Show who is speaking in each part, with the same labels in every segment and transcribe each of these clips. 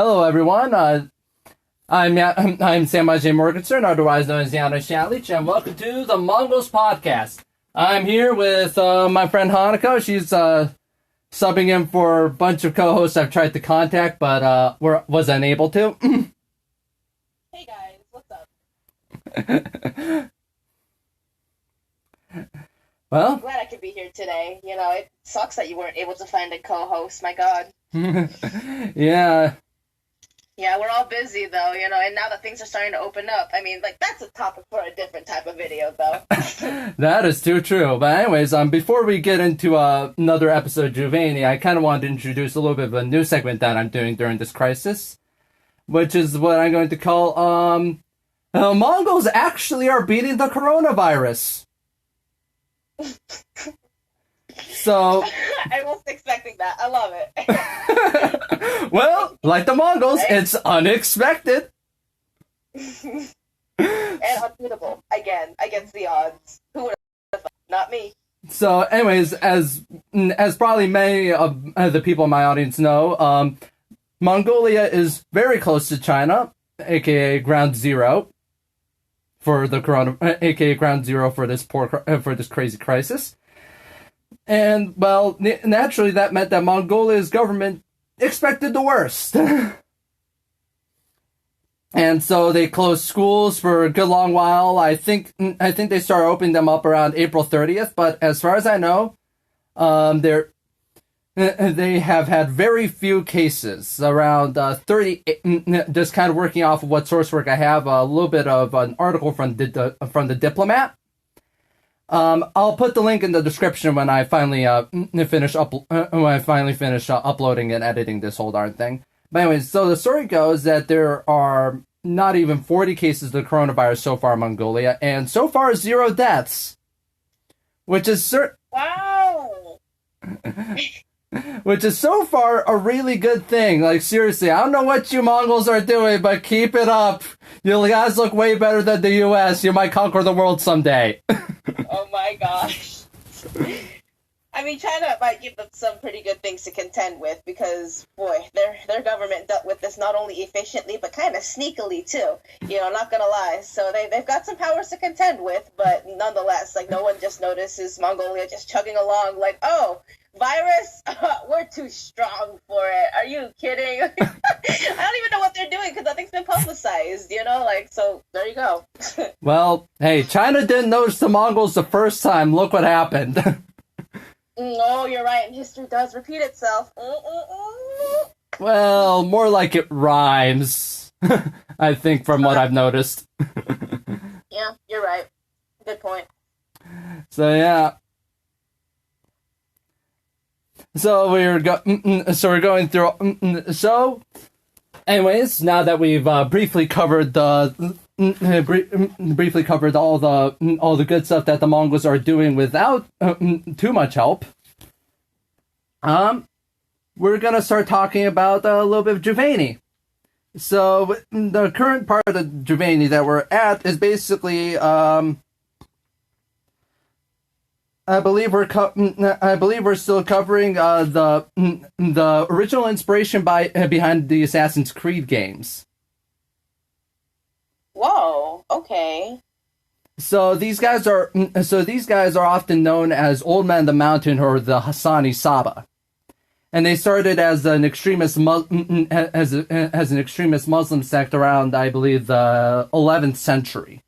Speaker 1: Hello, everyone. I'm Sam J. Morgenstern, otherwise known as Yana Shalich, and welcome to the Mongols Podcast. I'm here with my friend Hannako. She's subbing in for a bunch of co-hosts I've tried to contact, but was unable to.
Speaker 2: Hey guys, what's up?
Speaker 1: Well,
Speaker 2: I'm glad I could be here today. You know, it sucks that you weren't able to find a co-host. My God.
Speaker 1: Yeah.
Speaker 2: Yeah, we're all busy though, you know, and now that things are starting to open up, I mean, like, that's a topic for a different type of video, though.
Speaker 1: That is too true. But anyways, before we get into another episode of Juvaini, I kind of wanted to introduce a little bit of a new segment that I'm doing during this crisis, which is what I'm going to call, Mongols actually are beating the coronavirus. So
Speaker 2: I wasn't expecting that. I love it.
Speaker 1: Well, like the Mongols, it's unexpected.
Speaker 2: And unbeatable. Again, against the odds. Who would have thought? Not me.
Speaker 1: So, anyways, as probably many of the people in my audience know, Mongolia is very close to China, aka Ground Zero for the aka Ground Zero for this for this crazy crisis. And, well, naturally that meant that Mongolia's government expected the worst. And so they closed schools for a good long while. I think they started opening them up around April 30th, but as far as I know, they have had very few cases, around 30, just kind of working off of what source work I have, a little bit of an article from the Diplomat. I'll put the link in the description when I finally finish uploading and editing this whole darn thing. But anyways, so the story goes that there are not even 40 cases of the coronavirus so far in Mongolia, and so far 0 deaths, which is
Speaker 2: Wow.
Speaker 1: which is so far a really good thing. Like, seriously, I don't know what you Mongols are doing, but keep it up. You guys look way better than the U.S. You might conquer the world someday.
Speaker 2: Oh my gosh. I mean, China might give them some pretty good things to contend with because, boy, their government dealt with this not only efficiently but kind of sneakily too. You know, not gonna lie. So they've got some powers to contend with, but nonetheless, like, no one just notices Mongolia just chugging along like, oh, virus, we're too strong for it. Are you kidding? I don't even know what they're doing because nothing's been publicized, you know? Like, so there you go.
Speaker 1: Well, hey, China didn't notice the Mongols the first time. Look what happened.
Speaker 2: No, you're right, and history does repeat itself.
Speaker 1: Well, more like it rhymes, I think, from what I've noticed.
Speaker 2: Yeah, you're right. Good point.
Speaker 1: So, yeah. So we're going through. So, anyways, now that we've briefly covered all the good stuff that the Mongols are doing without too much help, we're gonna start talking about a little bit of Juvaini. So the current part of the Juvaini that we're at is basically I believe we're still covering the original inspiration behind the Assassin's Creed games.
Speaker 2: Whoa. Okay.
Speaker 1: So these guys are often known as Old Man the Mountain or the Hassani Saba, and they started as an extremist as an extremist Muslim sect around, I believe, the 11th century.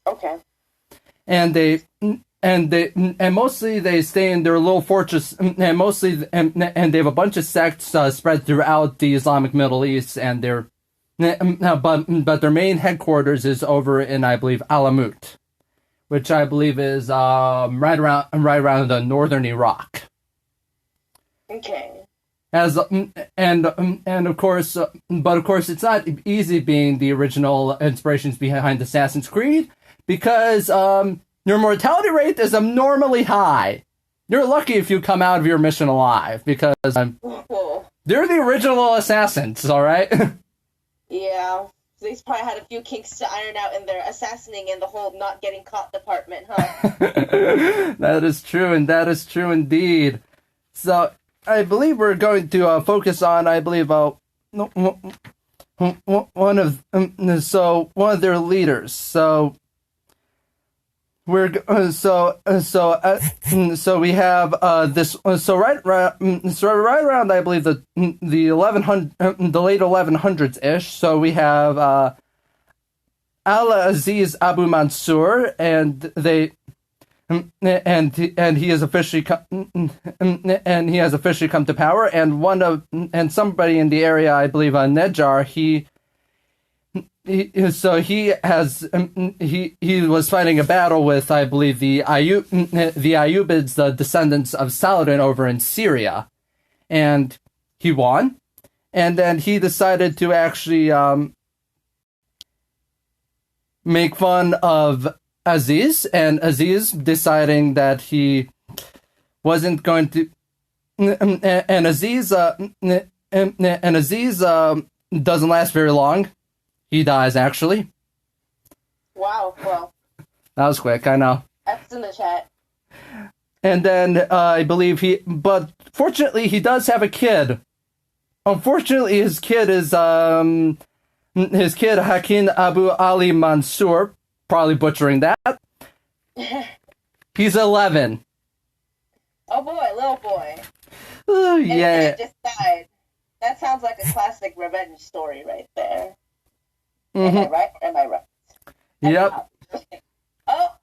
Speaker 2: Okay.
Speaker 1: And mostly they stay in their little fortress, and they have a bunch of sects spread throughout the Islamic Middle East, and but their main headquarters is over in, I believe, Alamut, which I believe is right around the northern Iraq.
Speaker 2: Okay.
Speaker 1: And of course, it's not easy being the original inspirations behind Assassin's Creed, because your mortality rate is abnormally high. You're lucky if you come out of your mission alive, because they're the original assassins, all right?
Speaker 2: Yeah. They probably had a few kinks to iron out in their assassinating and the whole not getting caught department, huh?
Speaker 1: That is true, and that is true indeed. So, I believe we're going to focus on, one of their leaders. So we have this. So right around, I believe the late 1100s ish. So we have Al-Aziz Abu Mansur, and they. And he has officially come to power. And somebody in the area, I believe, Nejar, he was fighting a battle with, I believe, the Ayyubids, the descendants of Saladin, over in Syria, and he won. And then he decided to actually make fun of Aziz, and Aziz deciding that he wasn't going to, and Aziz doesn't last very long. He dies, actually.
Speaker 2: Wow, well.
Speaker 1: That was quick, I know.
Speaker 2: That's in the chat.
Speaker 1: And then I believe but fortunately he does have a kid. Unfortunately, his kid Hakim Abu Ali Mansur. Probably butchering that. He's 11.
Speaker 2: Oh boy, little boy.
Speaker 1: Oh, yeah.
Speaker 2: And just died. That sounds like a classic revenge story right there.
Speaker 1: Mm-hmm.
Speaker 2: Am I right? Am I right?
Speaker 1: Yep.
Speaker 2: Oh.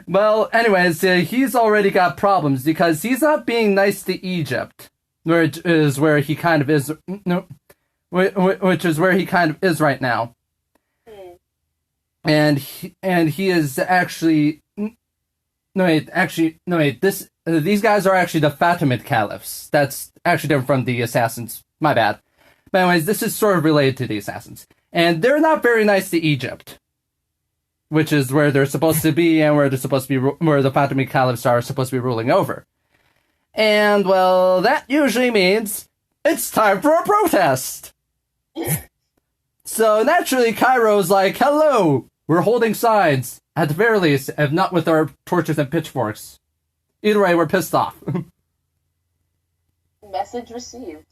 Speaker 1: Well, anyways, he's already got problems because he's not being nice to Egypt, which is where he kind of is. No, which is where he kind of is right now. And he is actually these guys are actually the Fatimid caliphs. That's actually different from the assassins. My bad. But anyways, this is sort of related to the assassins, and they're not very nice to Egypt, which is where they're supposed to be, and where the Fatimid caliphs are supposed to be ruling over. And well, that usually means it's time for a protest. So naturally, Cairo's like, hello, we're holding signs. At the very least, if not with our torches and pitchforks. Either way, we're pissed off.
Speaker 2: Message received.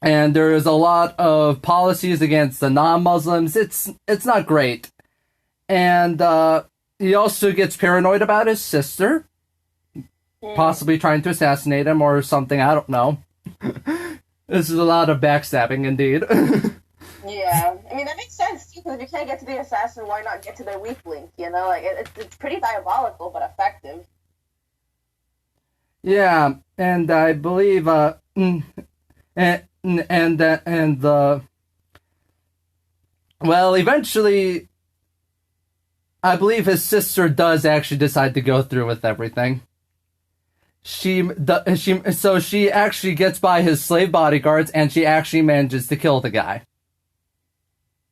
Speaker 1: And there is a lot of policies against the non-Muslims. It's not great. And he also gets paranoid about his sister. Possibly trying to assassinate him or something, I don't know. This is a lot of backstabbing, indeed.
Speaker 2: Yeah, I mean, that makes sense, too, because if you can't get to the assassin, why not get to their weak link, you know? Like, it's pretty diabolical, but effective.
Speaker 1: Yeah, and I believe, well, eventually, I believe his sister does actually decide to go through with everything. She actually gets by his slave bodyguards, and she actually manages to kill the guy.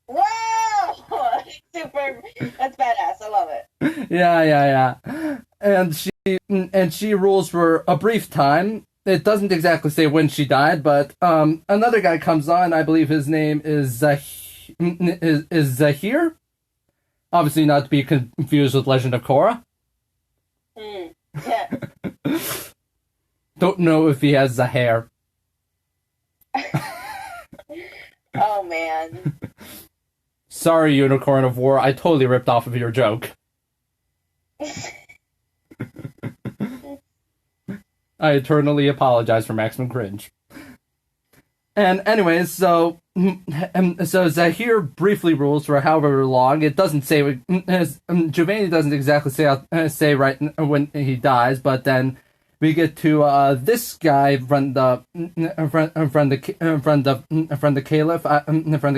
Speaker 2: Wow! Super, that's badass, I love it.
Speaker 1: Yeah. And she rules for a brief time. It doesn't exactly say when she died, but another guy comes on. I believe his name is Zahir. Obviously, not to be confused with Legend of Korra.
Speaker 2: Yeah.
Speaker 1: Don't know if he has the hair.
Speaker 2: Oh man.
Speaker 1: Sorry, Unicorn of War. I totally ripped off of your joke. I eternally apologize for maximum cringe. And anyways, so Zahir briefly rules for however long. It doesn't say. Juvaini doesn't exactly say right when he dies, but then we get to this guy from the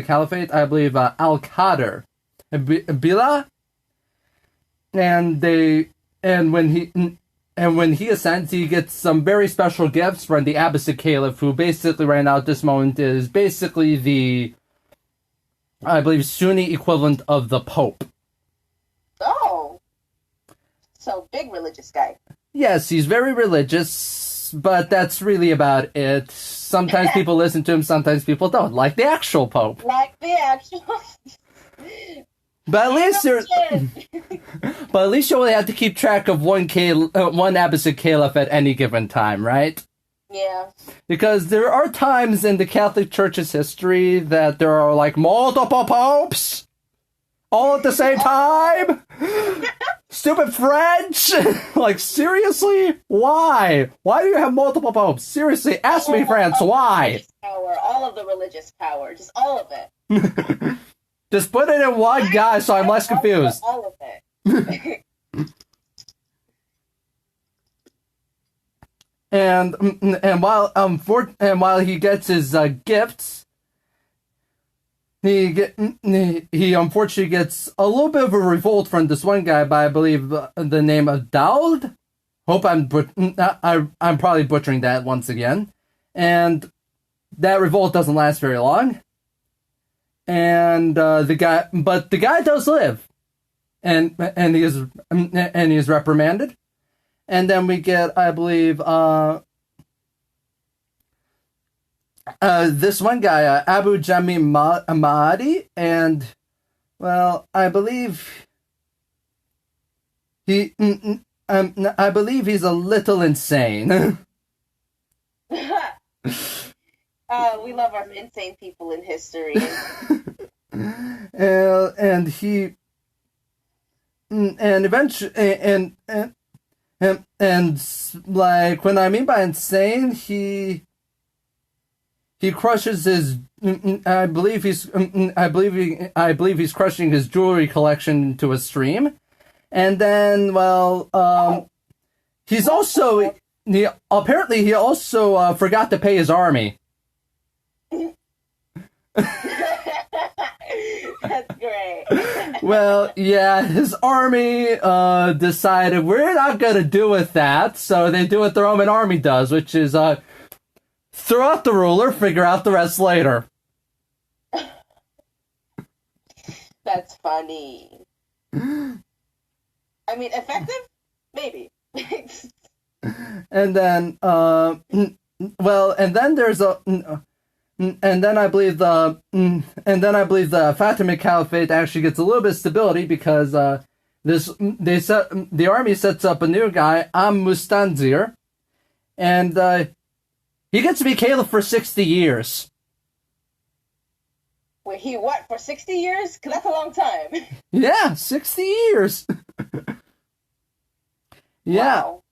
Speaker 1: caliphate. I believe Al-Qadr, Bila, and when he ascends, he gets some very special gifts from the Abbasid Caliph, who basically right now at this moment is basically the, I believe, Sunni equivalent of the Pope.
Speaker 2: Oh, so big religious guy.
Speaker 1: Yes, he's very religious, but that's really about it. Sometimes people listen to him, sometimes people don't, like the actual Pope.
Speaker 2: Like the actual...
Speaker 1: But at least you only have to keep track of one Abbasid Caliph at any given time, right?
Speaker 2: Yeah.
Speaker 1: Because there are times in the Catholic Church's history that there are, like, multiple popes all at the same time. Stupid French! Like, seriously? Why? Why do you have multiple popes? Seriously, ask me, France, why?
Speaker 2: Power, all of the religious power, just all of it.
Speaker 1: Just put it in one guy so I'm less confused.
Speaker 2: All of it.
Speaker 1: And while he gets his gifts, he unfortunately gets a little bit of a revolt from this one guy by, I believe, the name of Daud. Hope I'm probably butchering that once again. And that revolt doesn't last very long. And the guy does live, and he is reprimanded. And then we get, I believe, this one guy, Abu Jami Mahdi, and, well, I believe he's a little insane.
Speaker 2: We love our insane people in history.
Speaker 1: And eventually, and like, when I mean by insane, he crushes his. I believe he's crushing his jewelry collection into a stream, and then, well, he also forgot to pay his army.
Speaker 2: That's great.
Speaker 1: Well, yeah, his army decided we're not gonna do with that, so they do what the Roman army does, which is throw out the ruler, figure out the rest later.
Speaker 2: That's funny. I mean, effective? Maybe.
Speaker 1: And then, and then I believe the Fatimid Caliphate actually gets a little bit of stability because the army sets up a new guy, Mustanzir, and he gets to be caliph for 60 years.
Speaker 2: Wait, he what, for 60 years? Because that's a long time.
Speaker 1: Yeah, 60 years. Yeah.
Speaker 2: Wow.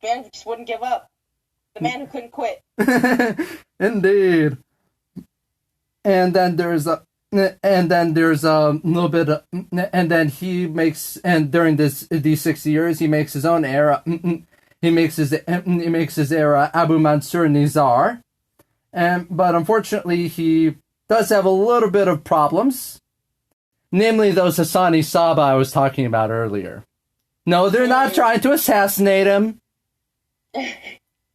Speaker 2: Man just wouldn't give up. The man who couldn't quit.
Speaker 1: Indeed. And then there's a little bit of, and then he makes, and during these 60 years, he makes his own era. He makes his era Abu Mansur Nizar, but unfortunately he does have a little bit of problems, namely those Hassani Saba I was talking about earlier. No, they're not trying to assassinate him.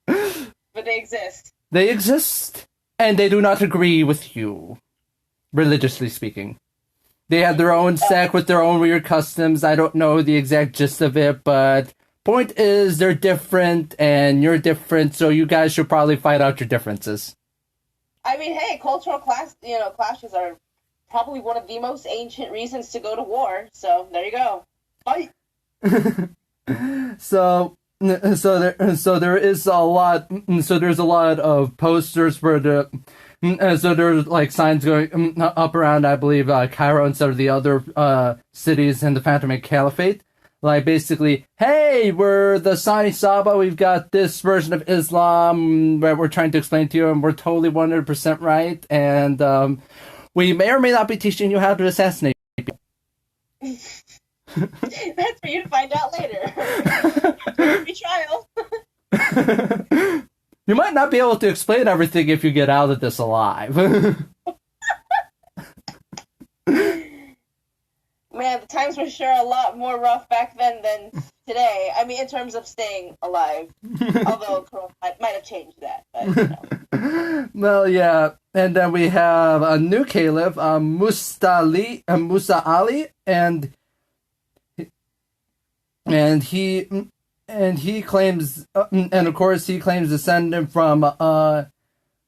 Speaker 2: But they exist.
Speaker 1: They exist, and they do not agree with you, religiously speaking. They have their own sect with their own weird customs. I don't know the exact gist of it, but point is they're different, and you're different, so you guys should probably fight out your differences.
Speaker 2: I mean, hey, cultural clashes are probably one of the most ancient reasons to go to war. So there you go, fight.
Speaker 1: So there's a lot of posters for so there's like signs going up around, I believe, Cairo instead of the other cities in the Fatimid Caliphate. Like, basically, hey, we're the Sani Saba, we've got this version of Islam that we're trying to explain to you, and we're totally 100% right, and we may or may not be teaching you how to assassinate people.
Speaker 2: That's for you to find out later. Every trial.
Speaker 1: You might not be able to explain everything if you get out of this alive.
Speaker 2: Man, the times were sure a lot more rough back then than today. I mean, in terms of staying alive. Although Corona might have changed that. But,
Speaker 1: Well, yeah. And then we have a new caliph, Musa Ali, and he claims, and of course he claims descendant from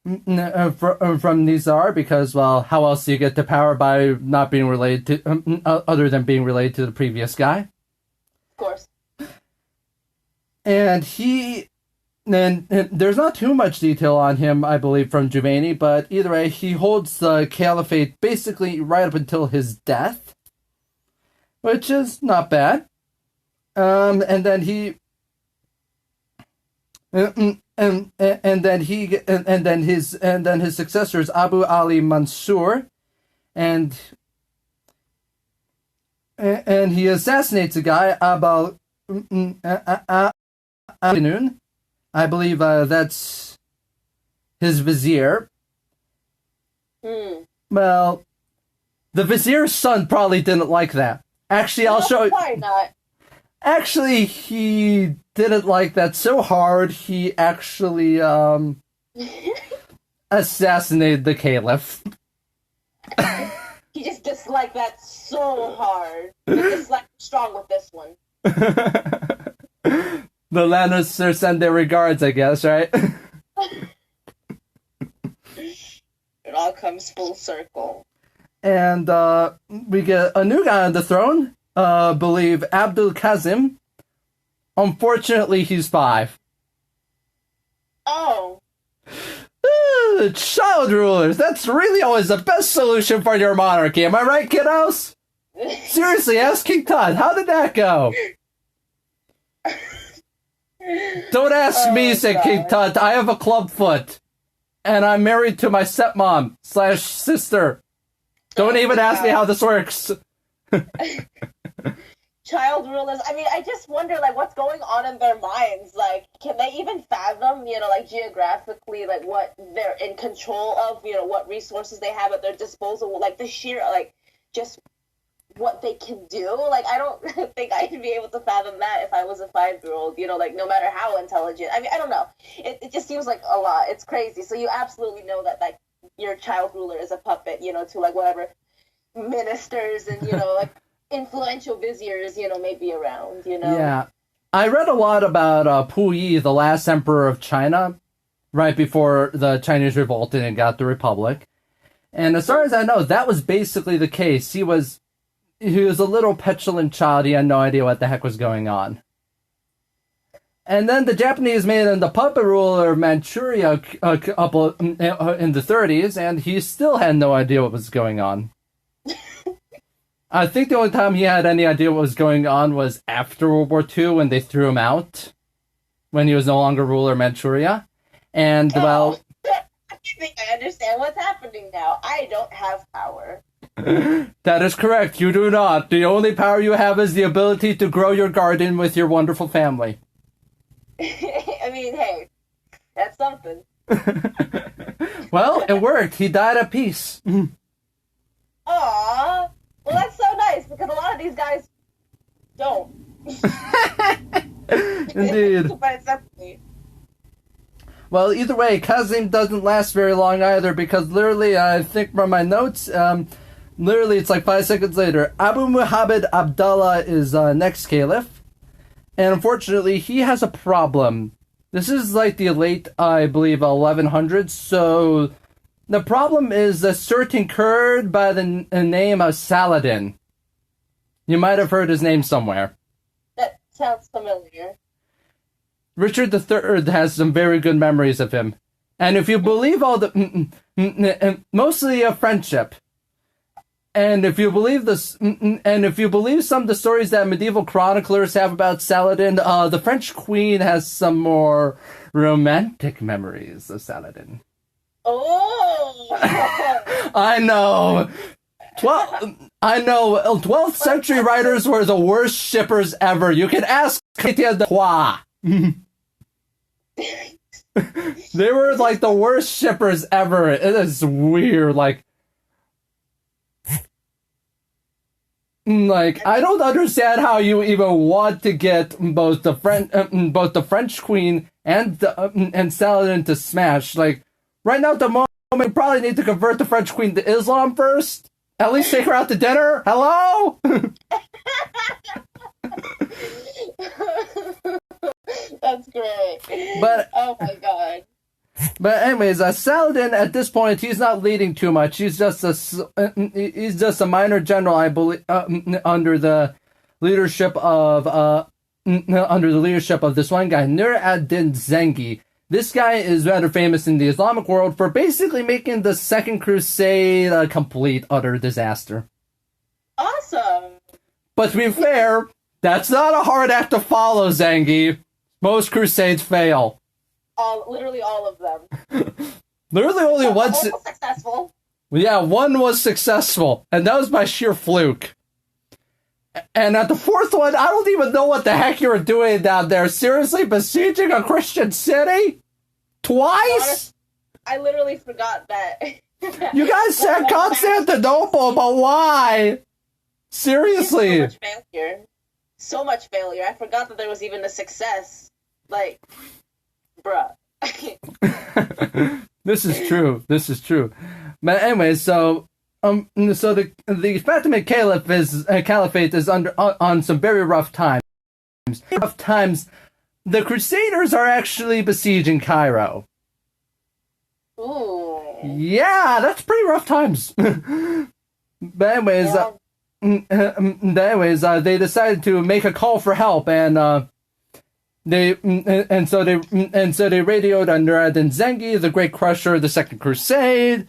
Speaker 1: Nizar, because, well, how else do you get to power by not being related to, other than being related to the previous guy?
Speaker 2: of course.
Speaker 1: And he and there's not too much detail on him, I believe, from Juvaini, but either way, he holds the caliphate basically right up until his death, which is not bad. And then his successor is Abu Ali Mansur, and he assassinates a guy, Abal Aminun. I believe that's his vizier. Well, the vizier's son probably didn't like that. Actually, I'll show you.
Speaker 2: Why not?
Speaker 1: Actually, he didn't like that so hard, he actually assassinated the caliph.
Speaker 2: He just disliked that so hard. He disliked strong with this one.
Speaker 1: The Lannisters send their regards, I guess, right?
Speaker 2: It all comes full circle.
Speaker 1: And we get a new guy on the throne, believe Abdul Kazim. Unfortunately, he's 5.
Speaker 2: Oh.
Speaker 1: Child rulers, that's really always the best solution for your monarchy. Am I right, kiddos? Seriously, ask King Tut. How did that go? Don't ask me, said King Tut. I have a clubfoot. And I'm married to my stepmom/sister. Don't even ask me how this works.
Speaker 2: Child rulers, I mean, I just wonder, like, what's going on in their minds? Like, can they even fathom, like, geographically, like, what they're in control of, what resources they have at their disposal, like, the sheer, like, just what they can do? Like, I don't think I'd be able to fathom that if I was a 5-year-old, like, no matter how intelligent. I mean, I don't know. It just seems like a lot. It's crazy. So you absolutely know that, like, your child ruler is a puppet, to, like, whatever ministers and, like, influential viziers, may be around,
Speaker 1: Yeah. I read a lot about Pu Yi, the last emperor of China, right before the Chinese revolted and got the republic. And as far as I know, that was basically the case. He was a little petulant child. He had no idea what the heck was going on. And then the Japanese made him the puppet ruler of Manchuria a couple in the 30s, and he still had no idea what was going on. I think the only time he had any idea what was going on was after World War II when they threw him out, when he was no longer ruler of Manchuria. And, well...
Speaker 2: I think I understand what's happening now. I don't have power.
Speaker 1: That is correct. You do not. The only power you have is the ability to grow your garden with your wonderful family.
Speaker 2: I mean, hey, that's something.
Speaker 1: Well, it worked. He died at peace.
Speaker 2: Aww. Well, that's so nice, because a lot of these guys don't.
Speaker 1: Indeed. Well, either way, Kazim doesn't last very long either, because literally, I think from my notes, literally it's like 5 seconds later, Abu Muhammad Abdallah is next caliph, and unfortunately, he has a problem. This is like the late, I believe, 1100s, so... The problem is a certain Kurd by the name of Saladin. You might have heard his name somewhere.
Speaker 2: That sounds familiar.
Speaker 1: Richard III has some very good memories of him. And if you believe mostly a friendship. And if you believe some of the stories that medieval chroniclers have about Saladin, the French queen has some more romantic memories of Saladin.
Speaker 2: Oh!
Speaker 1: I know. 12th century writers were the worst shippers ever. You can ask Chrétien de Troyes. They were like the worst shippers ever. It is weird. Like I don't understand how you even want to get both the French queen and Saladin to smash. Like. Right now, at the moment, we probably need to convert the French queen to Islam first. At least take her out to dinner. Hello?
Speaker 2: That's great.
Speaker 1: But
Speaker 2: oh my god.
Speaker 1: But anyways, Saladin at this point he's not leading too much. He's just a minor general, I believe, under the leadership of this one guy, Nur ad-Din Zengi. This guy is rather famous in the Islamic world for basically making the Second Crusade a complete, utter disaster.
Speaker 2: Awesome.
Speaker 1: But to be fair, that's not a hard act to follow, Zangi. Most crusades fail.
Speaker 2: Literally all of them.
Speaker 1: Literally only one
Speaker 2: successful.
Speaker 1: Yeah, one was successful, and that was by sheer fluke. And at the fourth one, I don't even know what the heck you were doing down there. Seriously, besieging a Christian city? Twice?
Speaker 2: I literally forgot that.
Speaker 1: You guys said Constantinople, but why? Seriously.
Speaker 2: So much failure. I forgot that there was even a success. Like, bruh.
Speaker 1: This is true. But anyway, so the Fatimid Caliphate is on some very rough times. The Crusaders are actually besieging Cairo.
Speaker 2: Ooh.
Speaker 1: Yeah, that's pretty rough times. But anyways, they decided to make a call for help, and so they radioed under Zengi, the Great Crusher of the Second Crusade,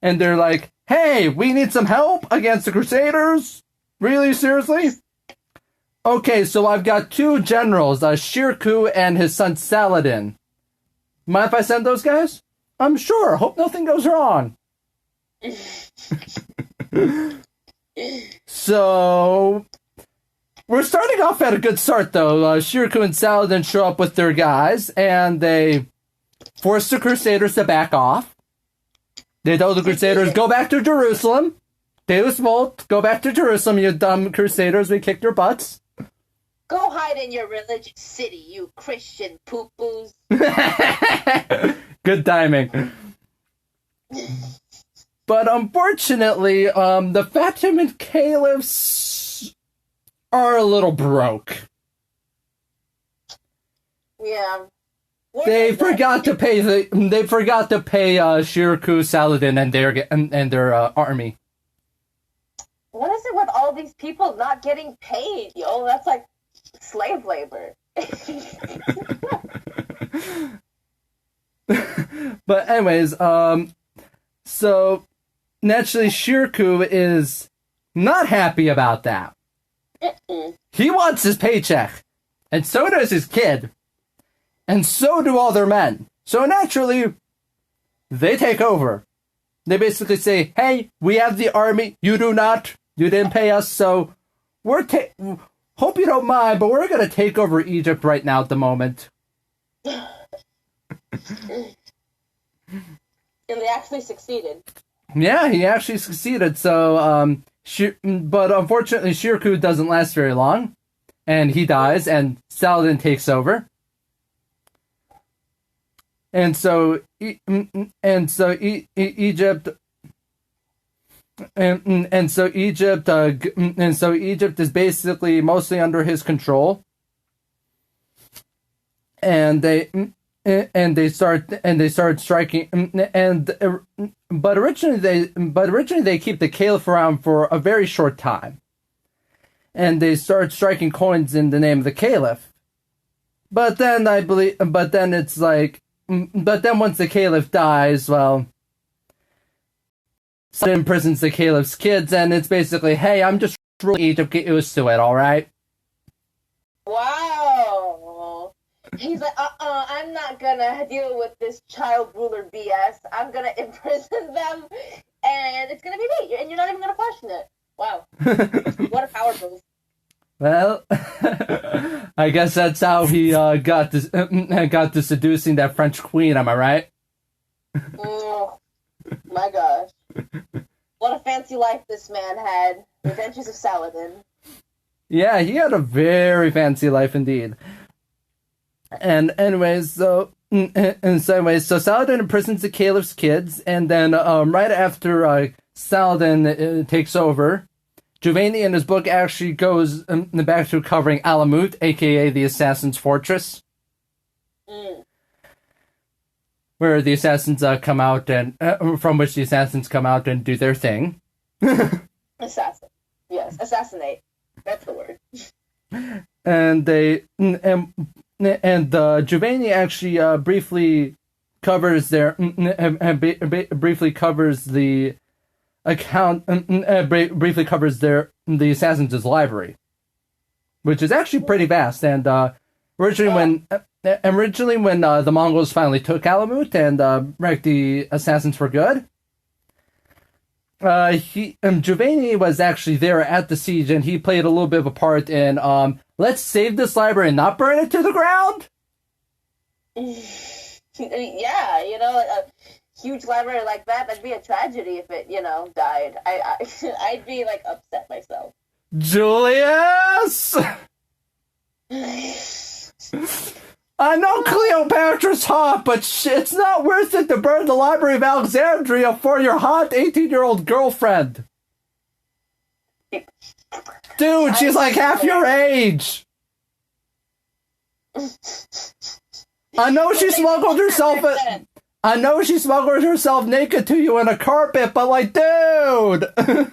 Speaker 1: and they're like, "Hey, we need some help against the Crusaders. Really, seriously? Okay, so I've got two generals, Shirkuh and his son Saladin. Mind if I send those guys? I'm sure. Hope nothing goes wrong." So we're starting off at a good start, though. Shirkuh and Saladin show up with their guys, and they force the Crusaders to back off. They tell the Crusaders, "Go back to Jerusalem. Deus Volt, go back to Jerusalem, you dumb Crusaders. We kicked your butts.
Speaker 2: Go hide in your religious city, you Christian poo-poos."
Speaker 1: Good timing. But unfortunately, the Fatimid caliphs are a little broke.
Speaker 2: Yeah.
Speaker 1: They forgot to pay Shirkuh, Saladin, and their army.
Speaker 2: What is it with all these people not getting paid, yo? That's like slave labor.
Speaker 1: But anyways, so naturally Shirkuh is not happy about that. He wants his paycheck, and so does his kid, and so do all their men. So naturally, they take over. They basically say, "Hey, we have the army, you do not. You didn't pay us, so hope you don't mind, but we're going to take over Egypt right now at the moment."
Speaker 2: And they actually succeeded.
Speaker 1: Yeah, he actually succeeded. So, but unfortunately, Shirkuh doesn't last very long, and he dies, and Saladin takes over. And so Egypt, Egypt is basically mostly under his control, and they start striking, but originally they keep the caliph around for a very short time, and they start striking coins in the name of the caliph. But then once the caliph dies, well, Saladin imprisons the caliph's kids, and it's basically, "Hey, I'm just ruling Egypt, get used to it, alright?"
Speaker 2: Wow. He's like, I'm not gonna deal with this child ruler BS. I'm gonna imprison them, and it's gonna be me, and you're not even gonna question it. Wow. What a power move.
Speaker 1: Well, I guess that's how he got to seducing that French queen, am I right?
Speaker 2: Oh, my gosh. What a fancy life this man had. The Adventures of Saladin.
Speaker 1: Yeah, he had a very fancy life indeed. And anyways, so Saladin imprisons the caliph's kids, and then right after Saladin takes over, Juvaini in his book actually goes back to covering Alamut, aka the Assassin's Fortress, where the assassins come out, and from which the assassins come out and do their thing.
Speaker 2: Assassin, yes, assassinate. That's the word.
Speaker 1: And Juvaini actually briefly covers briefly covers the account briefly covers the assassins' library, which is actually pretty vast. And originally when the Mongols finally took Alamut and wrecked the assassins for good, Juvaini was actually there at the siege, and he played a little bit of a part in let's save this library and not burn it to the ground.
Speaker 2: Yeah, a huge library like that'd be a tragedy if it, died. I'd be like upset myself.
Speaker 1: Julius! I know Cleopatra's hot, but it's not worth it to burn the Library of Alexandria for your hot 18-year-old girlfriend. Dude, she's like half your age. I know she smuggled herself naked to you in a carpet, but like, dude.
Speaker 2: That's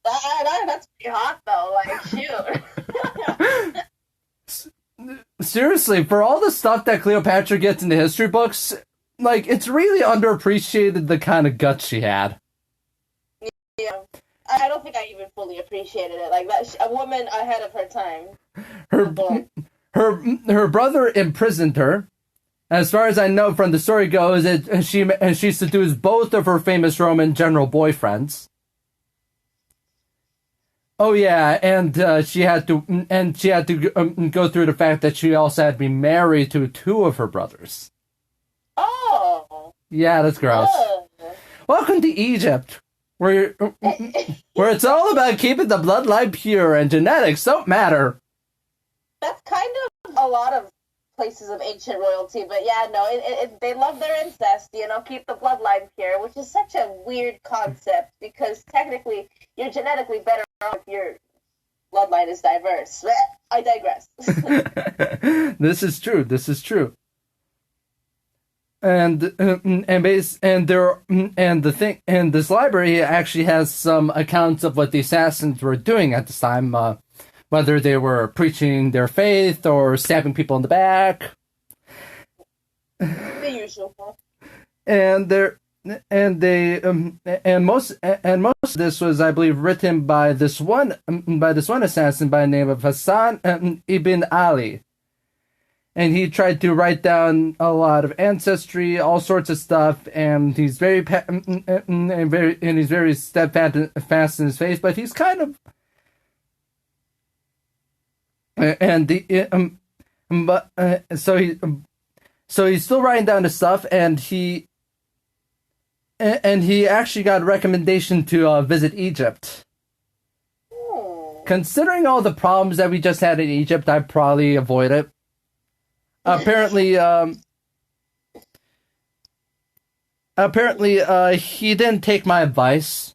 Speaker 2: pretty hot though, like, shoot.
Speaker 1: Seriously, for all the stuff that Cleopatra gets in the history books, like, it's really underappreciated the kind of guts she had.
Speaker 2: Yeah. I don't think I even fully appreciated it. Like, that, a woman ahead of her time.
Speaker 1: Her brother imprisoned her. As far as I know from the story goes, she seduced both of her famous Roman general boyfriends. Oh yeah, and she had to go through the fact that she also had to be married to two of her brothers.
Speaker 2: Oh.
Speaker 1: Yeah, that's gross. Welcome to Egypt, where it's all about keeping the bloodline pure and genetics don't matter.
Speaker 2: That's kind of a lot of places of ancient royalty, but yeah, no, they love their incest, keep the bloodline pure, which is such a weird concept, because technically you're genetically better off if your bloodline is diverse. I digress.
Speaker 1: This is true. And this library actually has some accounts of what the assassins were doing at this time, whether they were preaching their faith or stabbing people in the back.
Speaker 2: The usual.
Speaker 1: And most of this was, I believe, written by this one assassin by the name of Hassan ibn Ali. And he tried to write down a lot of ancestry, all sorts of stuff, and he's very steadfast in his faith, but he's kind of so he's still writing down the stuff, and he actually got a recommendation to visit Egypt. Considering all the problems that we just had in Egypt, I'd probably avoid it. Apparently, he didn't take my advice.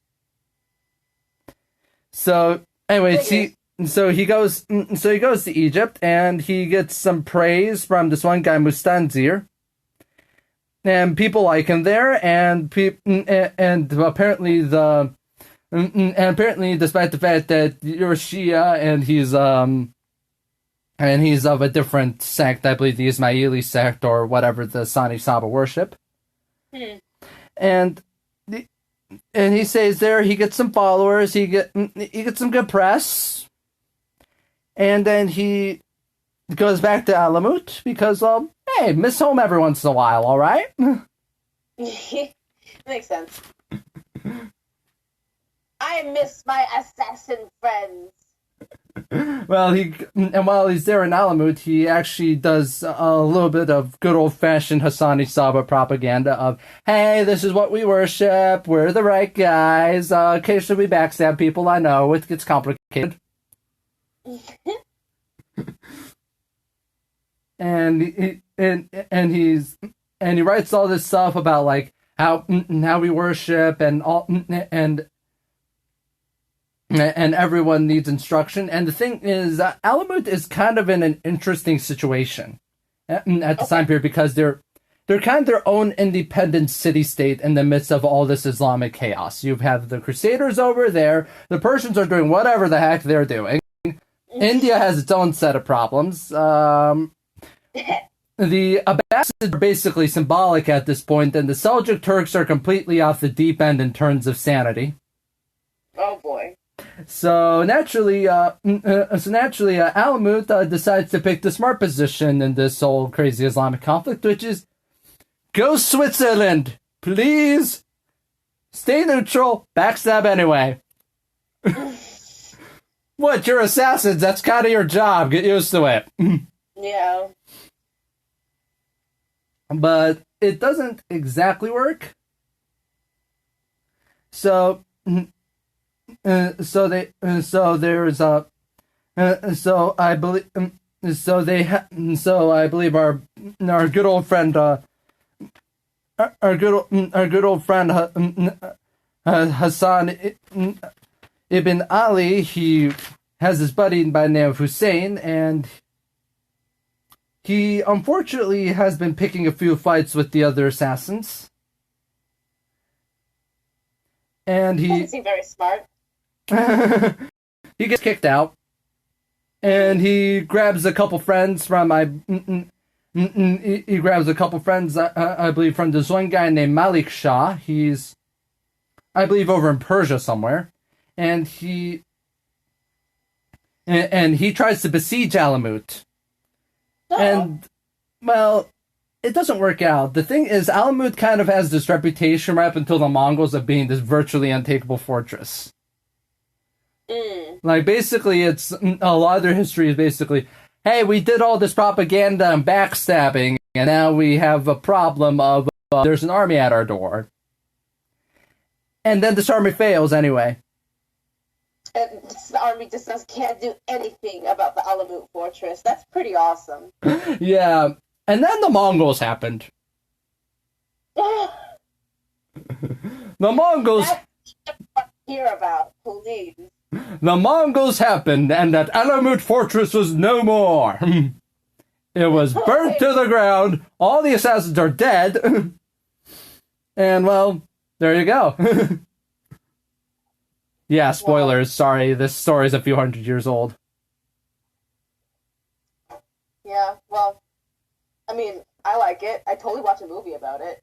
Speaker 1: So, anyways, So he goes to Egypt, and he gets some praise from this one guy, Mustanzir. And people like him there, and apparently despite the fact that you're Shia and he's of a different sect, I believe the Ismaili sect or whatever the Sani Saba worship. And he stays there. He gets some followers. He gets some good press. And then he goes back to Alamut because, hey, miss home every once in a while, all right?
Speaker 2: Makes sense. I miss my assassin friends.
Speaker 1: Well, while he's there in Alamut, he actually does a little bit of good old-fashioned Hassani Saba propaganda of, hey, this is what we worship, we're the right guys, occasionally we backstab people, I know, it gets complicated. and he writes all this stuff about like how we worship and everyone needs instruction. And the thing is, Alamut is kind of in an interesting situation at the time period because they're kind of their own independent city-state in the midst of all this Islamic chaos. You have the Crusaders over there. The Persians are doing whatever the heck they're doing. India has its own set of problems. The Abbasids are basically symbolic at this point, and the Seljuk Turks are completely off the deep end in terms of sanity.
Speaker 2: Oh boy.
Speaker 1: So naturally, Alamut decides to pick the smart position in this whole crazy Islamic conflict, which is go Switzerland, please. Stay neutral, backstab anyway. What, you're assassins? That's kind of your job. Get used to it.
Speaker 2: Yeah.
Speaker 1: But it doesn't exactly work. So I believe our good old friend Hassan Ibn Ali, he has his buddy by the name of Hussein, and he unfortunately has been picking a few fights with the other assassins. And he
Speaker 2: doesn't seem very smart.
Speaker 1: He gets kicked out, and he grabs a couple friends from I believe from this one guy named Malik Shah. He's, I believe, over in Persia somewhere, and he tries to besiege Alamut. And, well, it doesn't work out. The thing is, Alamut kind of has this reputation right up until the Mongols of being this virtually untakeable fortress. Like, basically, it's a lot of their history is basically, hey, we did all this propaganda and backstabbing, and now we have a problem of there's an army at our door. And then this army fails anyway.
Speaker 2: And the army just can't do anything about the Alamut fortress. That's pretty awesome.
Speaker 1: Yeah. And then the Mongols happened. The Mongols...
Speaker 2: That's what I hear about, please.
Speaker 1: The Mongols happened, and that Alamut fortress was no more. It was burnt to the ground. All the assassins are dead. And, well, there you go. Yeah, spoilers. Wow. Sorry, this story's a few hundred years old.
Speaker 2: Yeah, well, I mean, I like it. I totally watch a movie about it.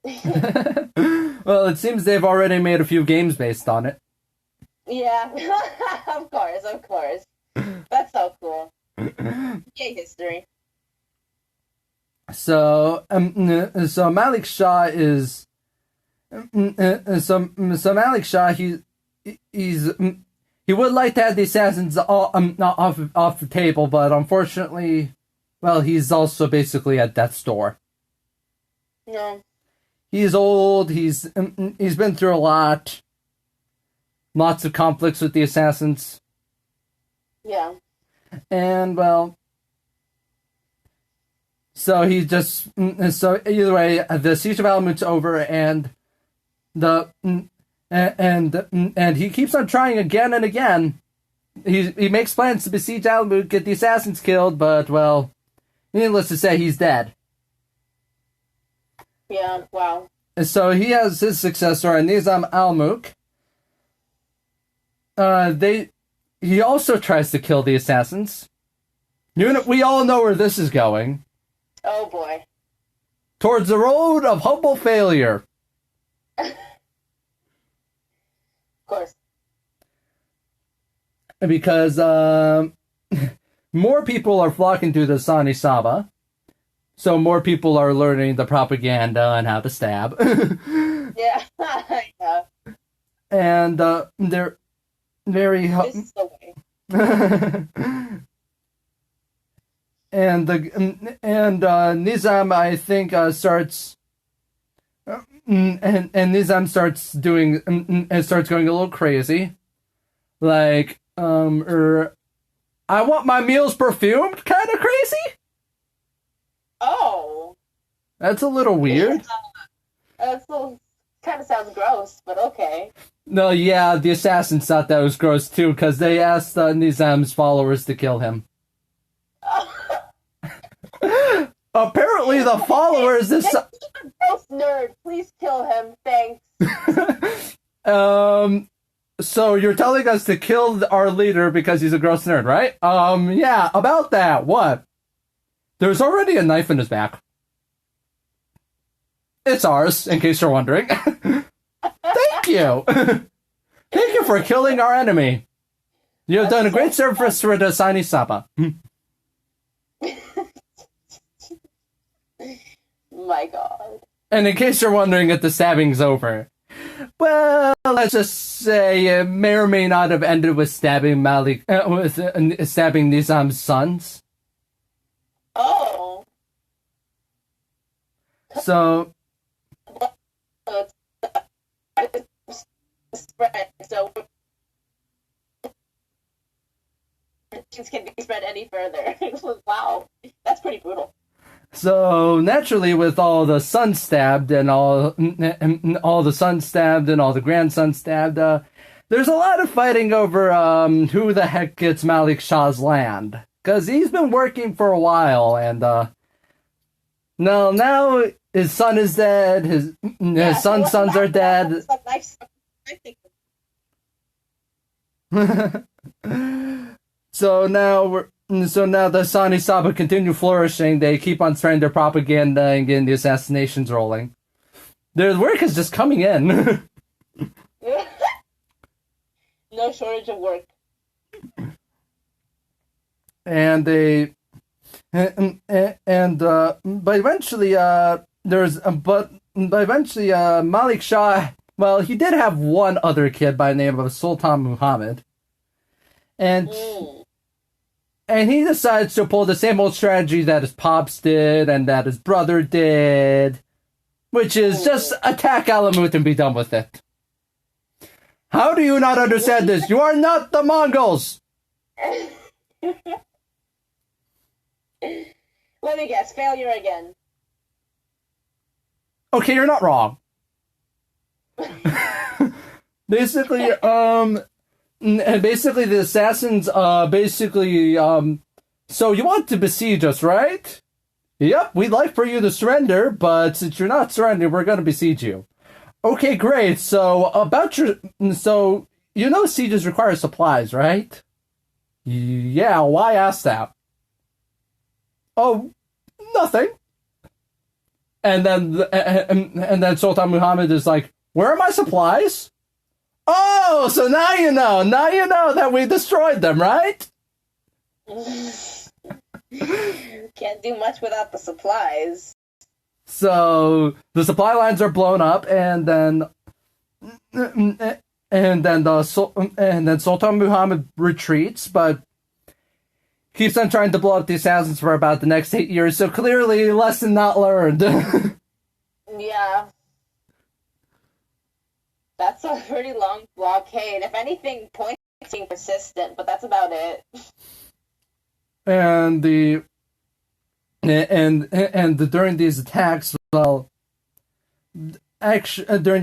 Speaker 1: Well, it seems they've already made a few games based on it.
Speaker 2: Yeah, of course. That's so cool. Yay, history.
Speaker 1: So Malik Shah is... So Malik Shah, he would like to have the assassins off the table, but unfortunately, well, he's also basically at death's door.
Speaker 2: No.
Speaker 1: He's old. He's been through a lot. Lots of conflicts with the assassins.
Speaker 2: Yeah.
Speaker 1: And well, so he just either way, the siege of Alamut's over, and and he keeps on trying again and again. He makes plans to besiege Alamut, get the assassins killed, but, well, needless to say, he's dead.
Speaker 2: Yeah, wow.
Speaker 1: And so he has his successor, Nizam Almuk. He also tries to kill the assassins. We all know where this is going.
Speaker 2: Oh, boy.
Speaker 1: Towards the road of humble failure.
Speaker 2: Of course.
Speaker 1: Because more people are flocking to the Sani Saba, so more people are learning the propaganda and how to stab.
Speaker 2: Yeah. Yeah.
Speaker 1: And they're very...
Speaker 2: This is the way.
Speaker 1: And Nizam, I think, starts... and Nizam starts doing... and starts going a little crazy. Like, I want my meals perfumed kind of crazy?
Speaker 2: Oh.
Speaker 1: That's a little weird.
Speaker 2: That kind of sounds gross, but okay.
Speaker 1: No, yeah, the assassins thought that was gross too, because they asked Nizam's followers to kill him. Apparently the followers...
Speaker 2: He's a gross nerd. Please kill him. Thanks.
Speaker 1: So you're telling us to kill our leader because he's a gross nerd, right? Yeah, about that. What? There's already a knife in his back. It's ours, in case you're wondering. Thank you! Thank you for killing our enemy. You have done a great service for the Sani Saba.
Speaker 2: My God.
Speaker 1: And in case you're wondering if the stabbing's over, well, let's just say it may or may not have ended with stabbing stabbing Nizam's sons.
Speaker 2: Oh.
Speaker 1: So
Speaker 2: spread, so things can be spread any further. Wow, that's pretty brutal.
Speaker 1: So naturally, with all the sons stabbed and all the sons stabbed and all the grandsons stabbed, there's a lot of fighting over who the heck gets Malik Shah's land, because he's been working for a while, and now his son is dead. His son's sons are dead. So now the Sani Saba continue flourishing. They keep on spreading their propaganda and getting the assassinations rolling. Their work is just coming in.
Speaker 2: No shortage of work.
Speaker 1: And but eventually Malik Shah, well, he did have one other kid by the name of Sultan Muhammad. And he decides to pull the same old strategy that his pops did and that his brother did, which is just attack Alamut and be done with it. How do you not understand this? You are not the Mongols!
Speaker 2: Let me guess, failure again.
Speaker 1: Okay, you're not wrong. Basically, the assassins, so you want to besiege us, right? Yep, we'd like for you to surrender, but since you're not surrendering, we're gonna besiege you. Okay, great, so you know sieges require supplies, right? Yeah, why ask that? Oh, nothing. And then Sultan Muhammad is like, where are my supplies? Oh, so now you know that we destroyed them, right?
Speaker 2: Can't do much without the supplies.
Speaker 1: So the supply lines are blown up, and then Sultan Muhammad retreats, but keeps on trying to blow up the assassins for about the next 8 years. So clearly, lesson not learned.
Speaker 2: Yeah. That's a pretty long blockade. If anything, points being persistent, but that's about it.
Speaker 1: And during these attacks, during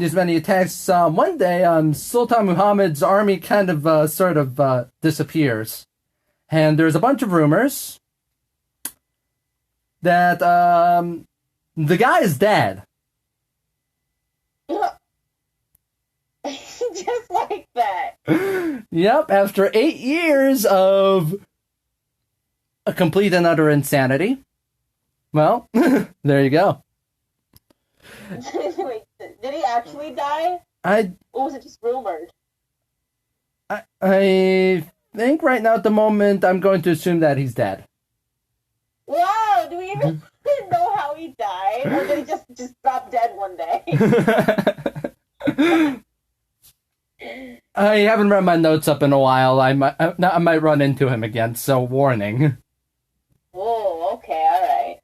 Speaker 1: these many attacks, one day, Sultan Muhammad's army kind of disappears, and there's a bunch of rumors that the guy is dead.
Speaker 2: Just like that.
Speaker 1: Yep, after 8 years of a complete and utter insanity. Well, there you go.
Speaker 2: Wait, did he actually die? Or was it just rumored?
Speaker 1: I think right now at the moment I'm going to assume that he's dead.
Speaker 2: Wow, do we even know how he died? Or did he just drop dead one day?
Speaker 1: I haven't read my notes up in a while. I might run into him again, so warning.
Speaker 2: Oh, okay, alright.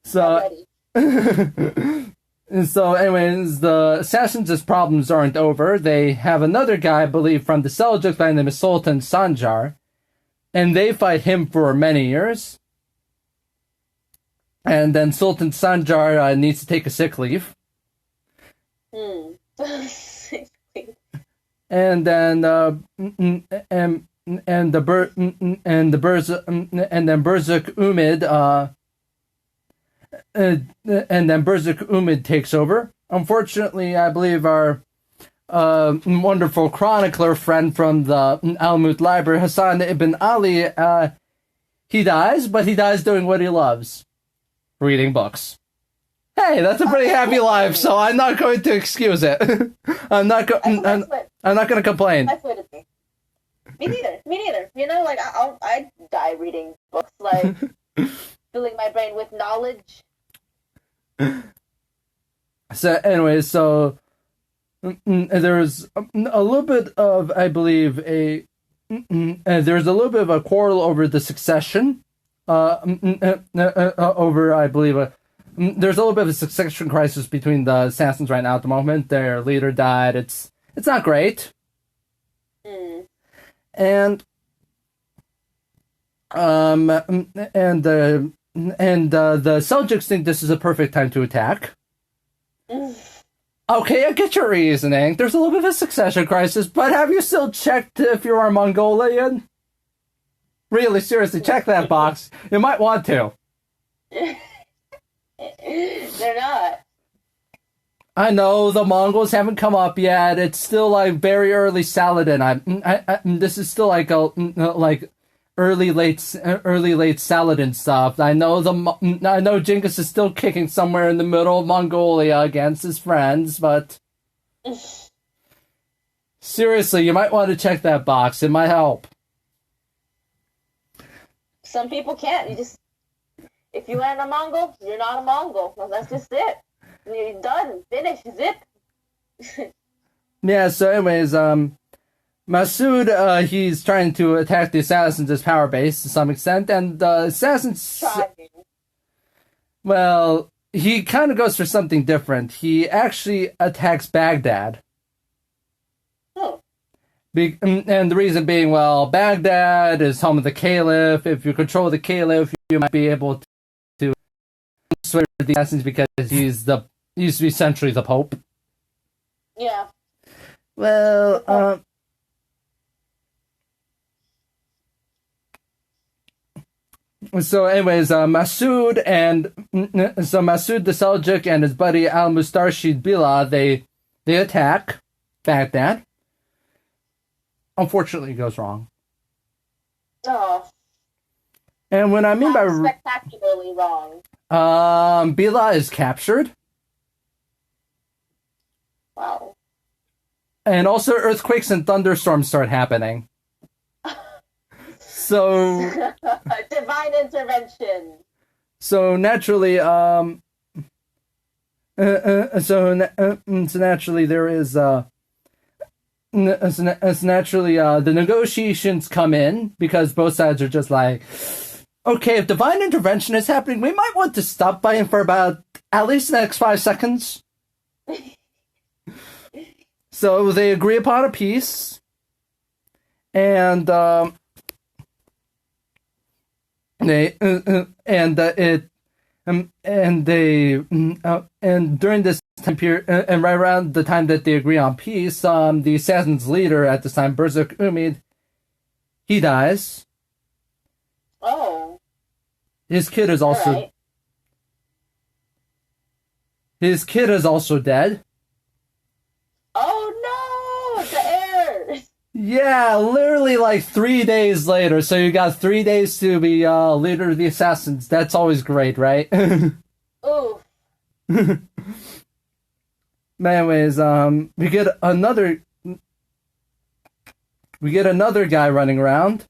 Speaker 1: So anyways, the assassins' problems aren't over. They have another guy, I believe, from the Seljuks by the name of Sultan Sanjar, and they fight him for many years. And then Sultan Sanjar needs to take a sick leave. And then Burzuk Umid takes over. Unfortunately, I believe our wonderful chronicler friend from the Almut Library, Hassan ibn Ali, he dies, but he dies doing what he loves. reading books. Hey, that's a pretty happy life, so I'm not going to excuse it. I'm not going to complain.
Speaker 2: That's what it is. Me neither. You know, like I die reading books, like filling my brain with knowledge.
Speaker 1: So, anyway, there was a little bit of, I believe, there's a little bit of a quarrel over the succession. Over, I believe, there's a little bit of a succession crisis between the assassins right now at the moment. Their leader died. It's not great. And the Seljuks think this is a perfect time to attack. Okay, I get your reasoning. There's a little bit of a succession crisis, but have you still checked if you are Mongolian? Really, seriously, check that box. You might want to.
Speaker 2: They're not.
Speaker 1: I know the Mongols haven't come up yet. It's still like very early Saladin. This is still like early late Saladin stuff. I know Genghis is still kicking somewhere in the middle of Mongolia against his friends, but seriously, you might want to check that box. It might help.
Speaker 2: Some people can't. If you ain't a Mongol, you're not a Mongol. Well, that's just it. You're done. Finish. Zip.
Speaker 1: Yeah, so anyways, Masood, he's trying to attack the assassins' power base to some extent, and the assassins... Well, he kind of goes for something different. He actually attacks Baghdad.
Speaker 2: Oh.
Speaker 1: And the reason being, well, Baghdad is home of the Caliph. If you control the Caliph, you might be able to sway the assassins because he used to be essentially the Pope.
Speaker 2: Yeah.
Speaker 1: Well, so anyways, Masood the Seljuk and his buddy Al-Mustarshid Billah, they attack Baghdad. Unfortunately, it goes wrong.
Speaker 2: Oh.
Speaker 1: And when I mean by
Speaker 2: spectacularly wrong.
Speaker 1: Billah is captured.
Speaker 2: Wow.
Speaker 1: And also earthquakes and thunderstorms start happening. So
Speaker 2: divine intervention.
Speaker 1: So naturally, naturally there is naturally the negotiations come in because both sides are just like, okay, if divine intervention is happening, we might want to stop by him for about at least the next 5 seconds. So they agree upon a peace, and during this time period, and right around the time that they agree on peace, the assassins' leader at this time, Berserk Umid, he dies.
Speaker 2: Oh.
Speaker 1: His kid is also
Speaker 2: right.
Speaker 1: His kid is also dead.
Speaker 2: Oh no! The heirs.
Speaker 1: Yeah, literally like 3 days later. So you got 3 days to be leader of the assassins. That's always great, right?
Speaker 2: Ooh.
Speaker 1: Anyways, we get another guy running around.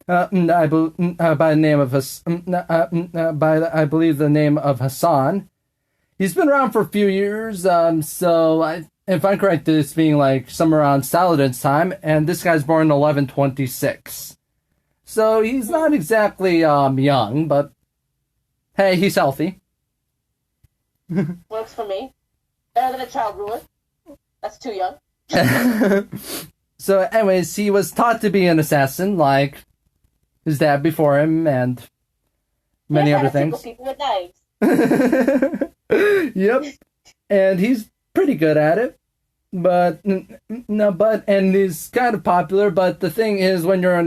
Speaker 1: By the name of I believe the name of Hassan. He's been around for a few years. If I'm correct, this being like somewhere around Saladin's time, and this guy's born in 1126. So he's not exactly young, but hey, he's healthy.
Speaker 2: Works for me. Better than a child ruler. That's too young.
Speaker 1: So anyways, he was taught to be an assassin, like his dad before him, and many other things.
Speaker 2: People with knives.
Speaker 1: Yep. And he's pretty good at it, and he's kind of popular. But the thing is, when you're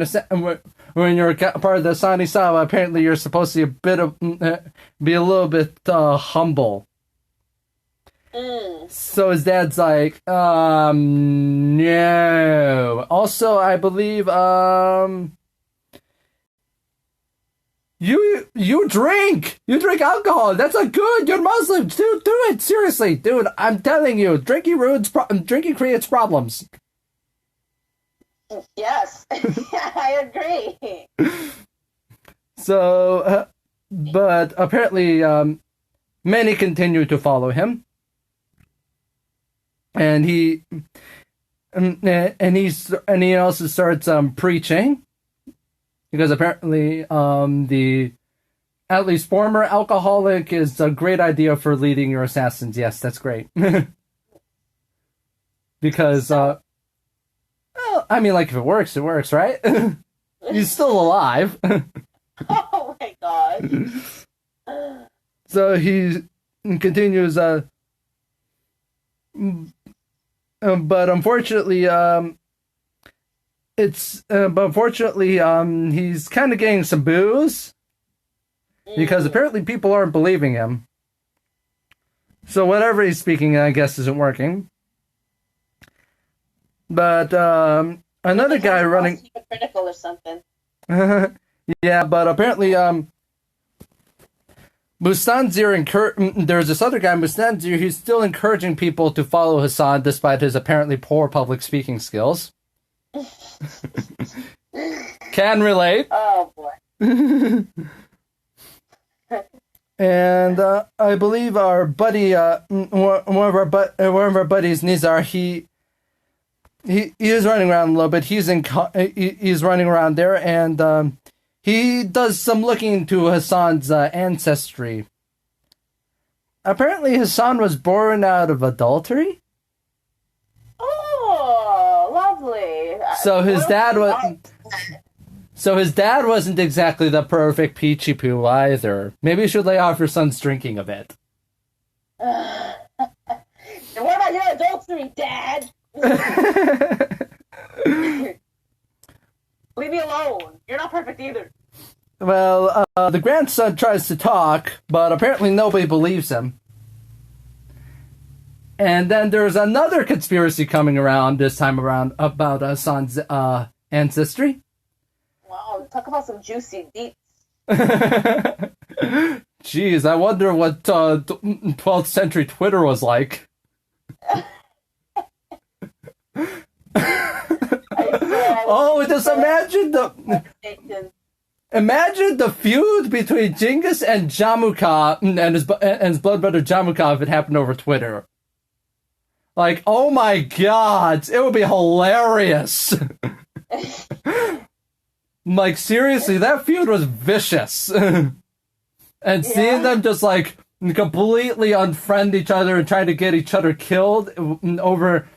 Speaker 1: when you're part of the Sani Sawa, apparently you're supposed to be a little bit humble. So his dad's like, no. Also, I believe You drink alcohol. That's not good. You're Muslim. Do it seriously, dude. I'm telling you, drinking creates problems.
Speaker 2: Yes, I agree.
Speaker 1: So, but apparently, many continue to follow him, and he also starts preaching, because apparently the at least former alcoholic is a great idea for leading your assassins. Yes, that's great. Because well, I mean, like, if it works, right? He's still alive.
Speaker 2: Oh my god.
Speaker 1: So he continues, but unfortunately, he's kind of getting some boos, because apparently people aren't believing him. So whatever he's speaking, I guess, isn't working. But another guy running
Speaker 2: critical or something.
Speaker 1: Yeah, but apparently, Mustanzir there's this other guy, Mustanzir, who's still encouraging people to follow Hassan despite his apparently poor public speaking skills. Can relate.
Speaker 2: Oh boy.
Speaker 1: And I believe our buddy, one of our buddies, Nizar, he is running around a little bit. He's running around there, and he does some looking into Hassan's ancestry. Apparently, Hassan was born out of adultery.
Speaker 2: Oh, lovely.
Speaker 1: So his dad wasn't exactly the perfect peachy poo either. Maybe you should lay off your son's drinking a bit.
Speaker 2: And what about your adultery, Dad? Leave me alone. You're not perfect either.
Speaker 1: Well, the grandson tries to talk, but apparently nobody believes him. And then there's another conspiracy coming around this time around about Hassan's ancestry.
Speaker 2: Wow, talk about some juicy deets.
Speaker 1: Jeez, I wonder what 12th century Twitter was like. Oh, just imagine the feud between Genghis and Jamukha and his blood brother Jamukha if it happened over Twitter. Like, oh my god, it would be hilarious. Like, seriously, that feud was vicious. And seeing them just, like, completely unfriend each other and trying to get each other killed over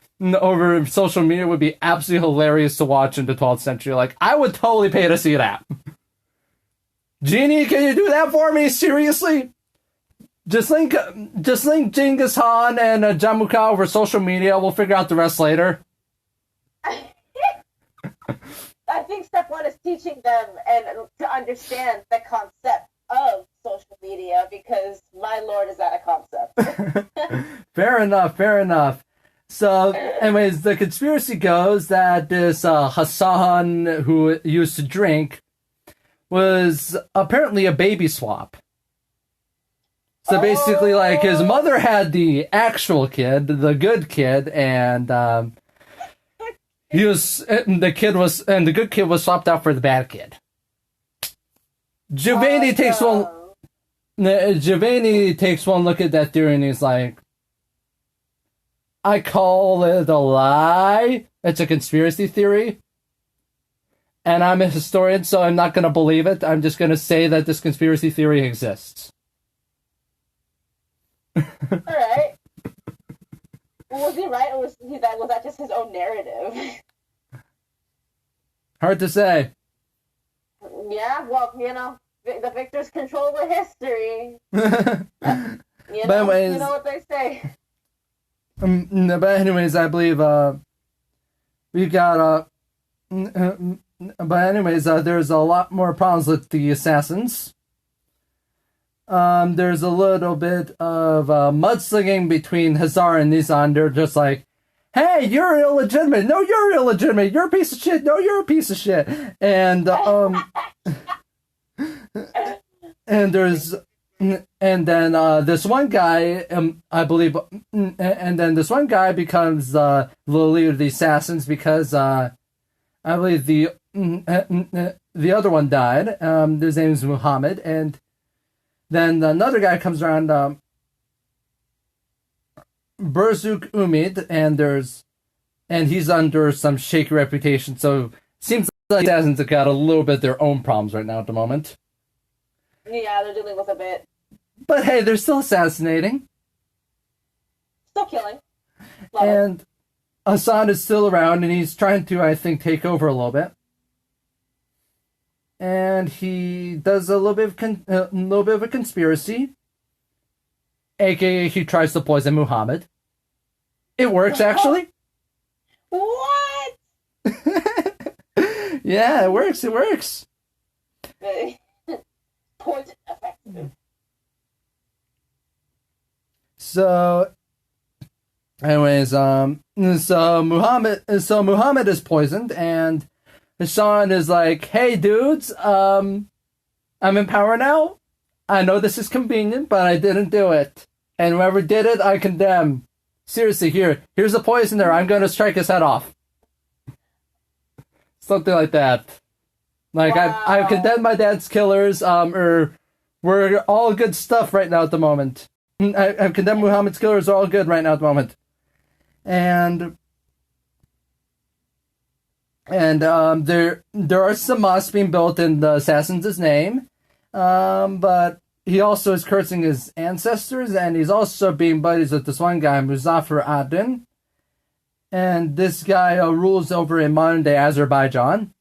Speaker 1: social media would be absolutely hilarious to watch in the 12th century. Like, I would totally pay to see that. Genie, can you do that for me? Seriously? Just link Genghis Khan and Jamukha over social media. We'll figure out the rest later.
Speaker 2: I think step one is teaching them and to understand the concept of social media, because my lord, is that a concept?
Speaker 1: Fair enough. So, anyways, the conspiracy goes that this Hassan, who used to drink, was apparently a baby swap. So basically, like, his mother had the actual kid, the good kid, and the good kid was swapped out for the bad kid. Juvaini takes one look at that theory and he's like, I call it a lie. It's a conspiracy theory. And I'm a historian, so I'm not going to believe it. I'm just going to say that this conspiracy theory exists.
Speaker 2: Alright. Was he right, or was that just his own narrative?
Speaker 1: Hard to say.
Speaker 2: Yeah, well, the victors control the history.
Speaker 1: But anyways,
Speaker 2: you know what they say.
Speaker 1: But anyways, I believe we got but anyways, there's a lot more problems with the assassins. There's a little bit of mudslinging between Hazar and Nizan. They're just like, hey, you're illegitimate. No, you're illegitimate. You're a piece of shit. No, you're a piece of shit. And And there's, and then this one guy, I believe, and then this one guy becomes the leader of the assassins because I believe the other one died. His name is Muhammad, and then another guy comes around, Burzuk Umid, and he's under some shaky reputation. So seems like the assassins have got a little bit of their own problems right now at the moment.
Speaker 2: Yeah, they're dealing with a bit.
Speaker 1: But hey, they're still assassinating.
Speaker 2: Still killing.
Speaker 1: And Hassan is still around, and he's trying to, I think, take over a little bit. And he does a little bit of a conspiracy, aka he tries to poison Muhammad. It works, actually.
Speaker 2: What?
Speaker 1: Yeah, it works. It works.
Speaker 2: Poison effective.
Speaker 1: So, anyways, so Muhammad is poisoned, and Hassan is like, "Hey, dudes, I'm in power now. I know this is convenient, but I didn't do it, and whoever did it, I condemn. Seriously, here's a poisoner. I'm going to strike his head off." Something like that. Like, wow. I've condemned my dad's killers. We're all good stuff right now at the moment. I've condemned Muhammad's killers. Are all good right now at the moment. And there are some mosques being built in the assassin's name, but he also is cursing his ancestors, and he's also being buddies with this one guy, Muzaffar Adin. And this guy rules over in modern-day Azerbaijan.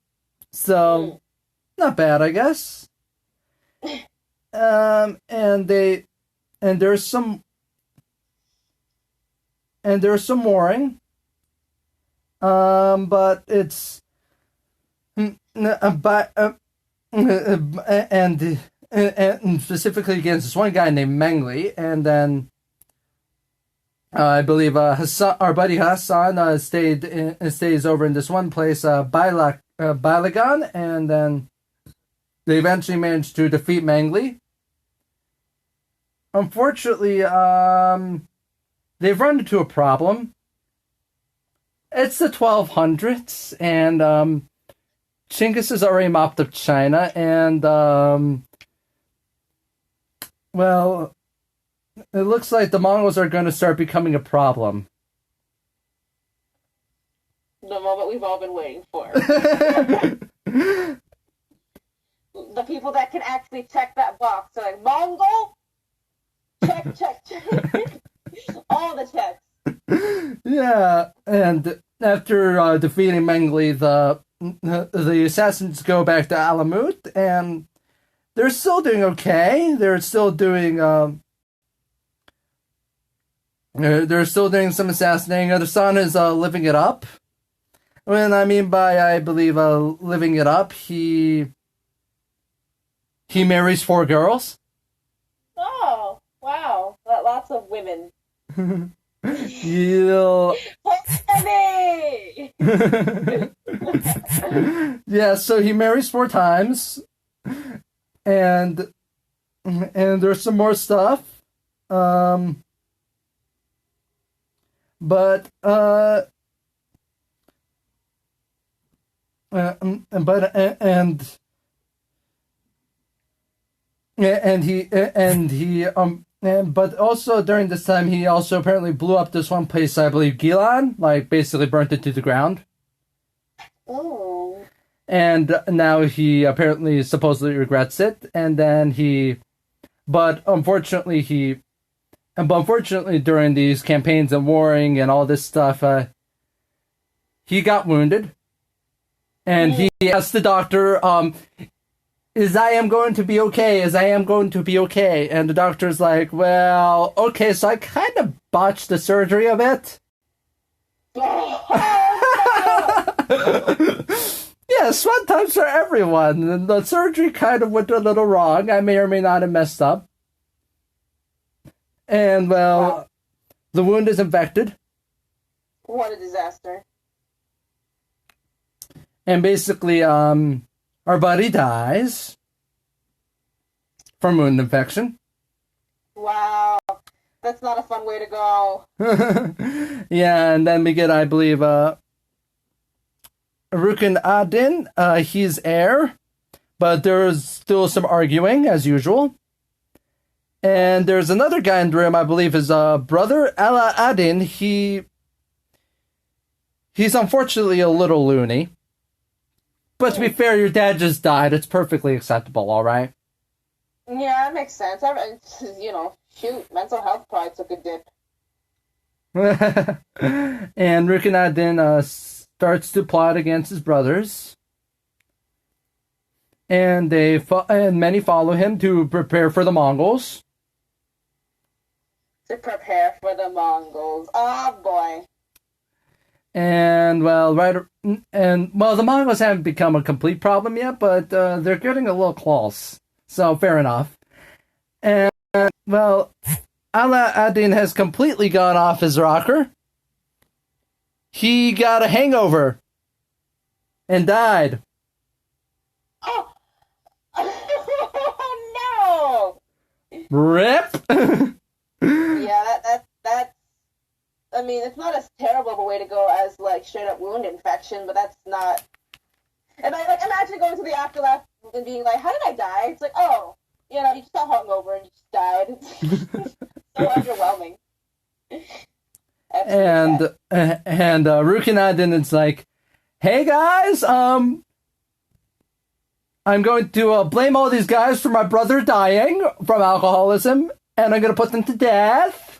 Speaker 1: So, not bad, I guess. And there's some warring. But it's and specifically against this one guy named Mengli, and then I believe our buddy Hassan stays over in this one place, Bailagan, and then they eventually managed to defeat Mengli. Unfortunately, they've run into a problem. It's the 1200s, and Chinggis has already mopped up China, and well, it looks like the Mongols are going to start becoming a problem.
Speaker 2: The moment we've all been waiting for. The people that can actually check that box are like, Mongol? Check. All the checks.
Speaker 1: Yeah, and after defeating Mengli, the assassins go back to Alamut, and they're still doing okay. They're still doing some assassinating. Hassan is living it up. When I mean by, I believe, living it up, he marries 4 girls.
Speaker 2: Oh, wow. Lots of women.
Speaker 1: Yeah. Yeah, so he marries 4 times, and there's some more stuff, but but also during this time, he also apparently blew up this one place, I believe, Gilan, like basically burnt it to the ground.
Speaker 2: Oh.
Speaker 1: And now he apparently supposedly regrets it. And then but unfortunately during these campaigns and warring and all this stuff, he got wounded. And he asked the doctor, Is I am going to be okay? And the doctor's like, well, okay, so I kind of botched the surgery a bit. Yes, fun times for everyone. And the surgery kind of went a little wrong. I may or may not have messed up. And, well, the wound is infected.
Speaker 2: What a disaster.
Speaker 1: And basically, our buddy dies. from wound infection.
Speaker 2: Wow. That's not a fun way to go.
Speaker 1: Yeah, and then we get, I believe, Rukin Adin, he's heir, but there's still some arguing, as usual. And there's another guy in the room, I believe, his brother, Ala Adin. He's unfortunately a little loony. But to be fair, your dad just died. It's perfectly acceptable, all right?
Speaker 2: Yeah, that makes sense. Shoot, mental health probably took a dip.
Speaker 1: And Rukin Adin starts to plot against his brothers. And many follow him to prepare for the Mongols.
Speaker 2: To prepare for the Mongols. Oh, boy.
Speaker 1: And, the Mongols haven't become a complete problem yet, but they're getting a little close. So, fair enough. And, Ala Adin has completely gone off his rocker. He got a hangover. And died.
Speaker 2: Oh! Oh, no!
Speaker 1: RIP!
Speaker 2: Yeah, that's... I mean, it's not as terrible of a way to go as, straight up wound infection, but that's not... And imagine going to the afterlife and being like, how did I die? It's like, oh, you just got hungover and you just died. It's so underwhelming.
Speaker 1: And Rukin Adin is like, hey guys, I'm going to blame all these guys for my brother dying from alcoholism, and I'm going to put them to death.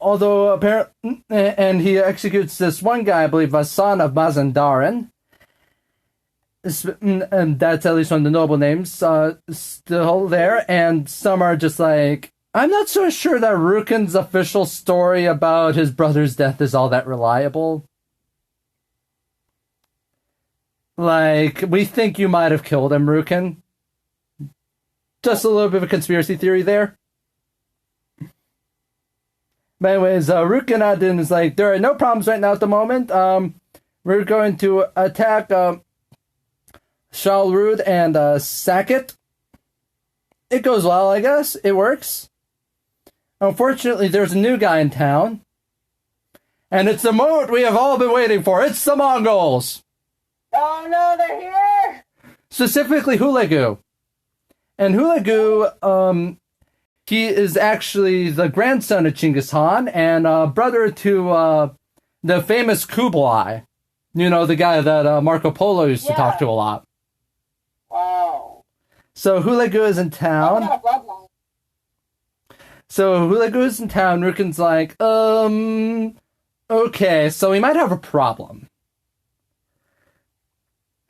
Speaker 1: Although apparently, and he executes this one guy, I believe, a son of Mazandaran. And that's at least one of the noble names still there, and some are just like, I'm not so sure that Rukin's official story about his brother's death is all that reliable. We think you might have killed him, Rukin. Just a little bit of a conspiracy theory there. But anyways, Rukin Adin is like, there are no problems right now at the moment. We're going to attack Shalrud and sack it. It goes well, I guess. It works. Unfortunately, there's a new guy in town. And it's the moment we have all been waiting for. It's the Mongols!
Speaker 2: Oh no, they're here!
Speaker 1: Specifically Hulagu. And Hulagu, he is actually the grandson of Genghis Khan and brother to the famous Kublai. The guy that Marco Polo used to talk to a lot.
Speaker 2: Wow.
Speaker 1: So Hulagu is in town.
Speaker 2: Got a bloodline.
Speaker 1: So Hulagu is in town. Rukin's like, okay, so we might have a problem.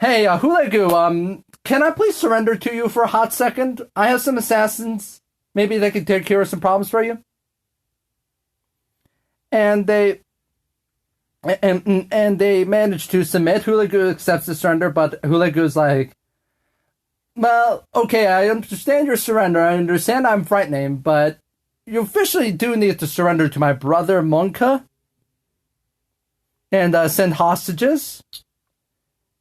Speaker 1: Hey, Hulagu, can I please surrender to you for a hot second? I have some assassins. Maybe they can take care of some problems for you. And they manage to submit. Hulagu accepts the surrender, but Hulagu's like, well, okay, I understand your surrender. I understand I'm frightening, but you officially do need to surrender to my brother Monka and send hostages.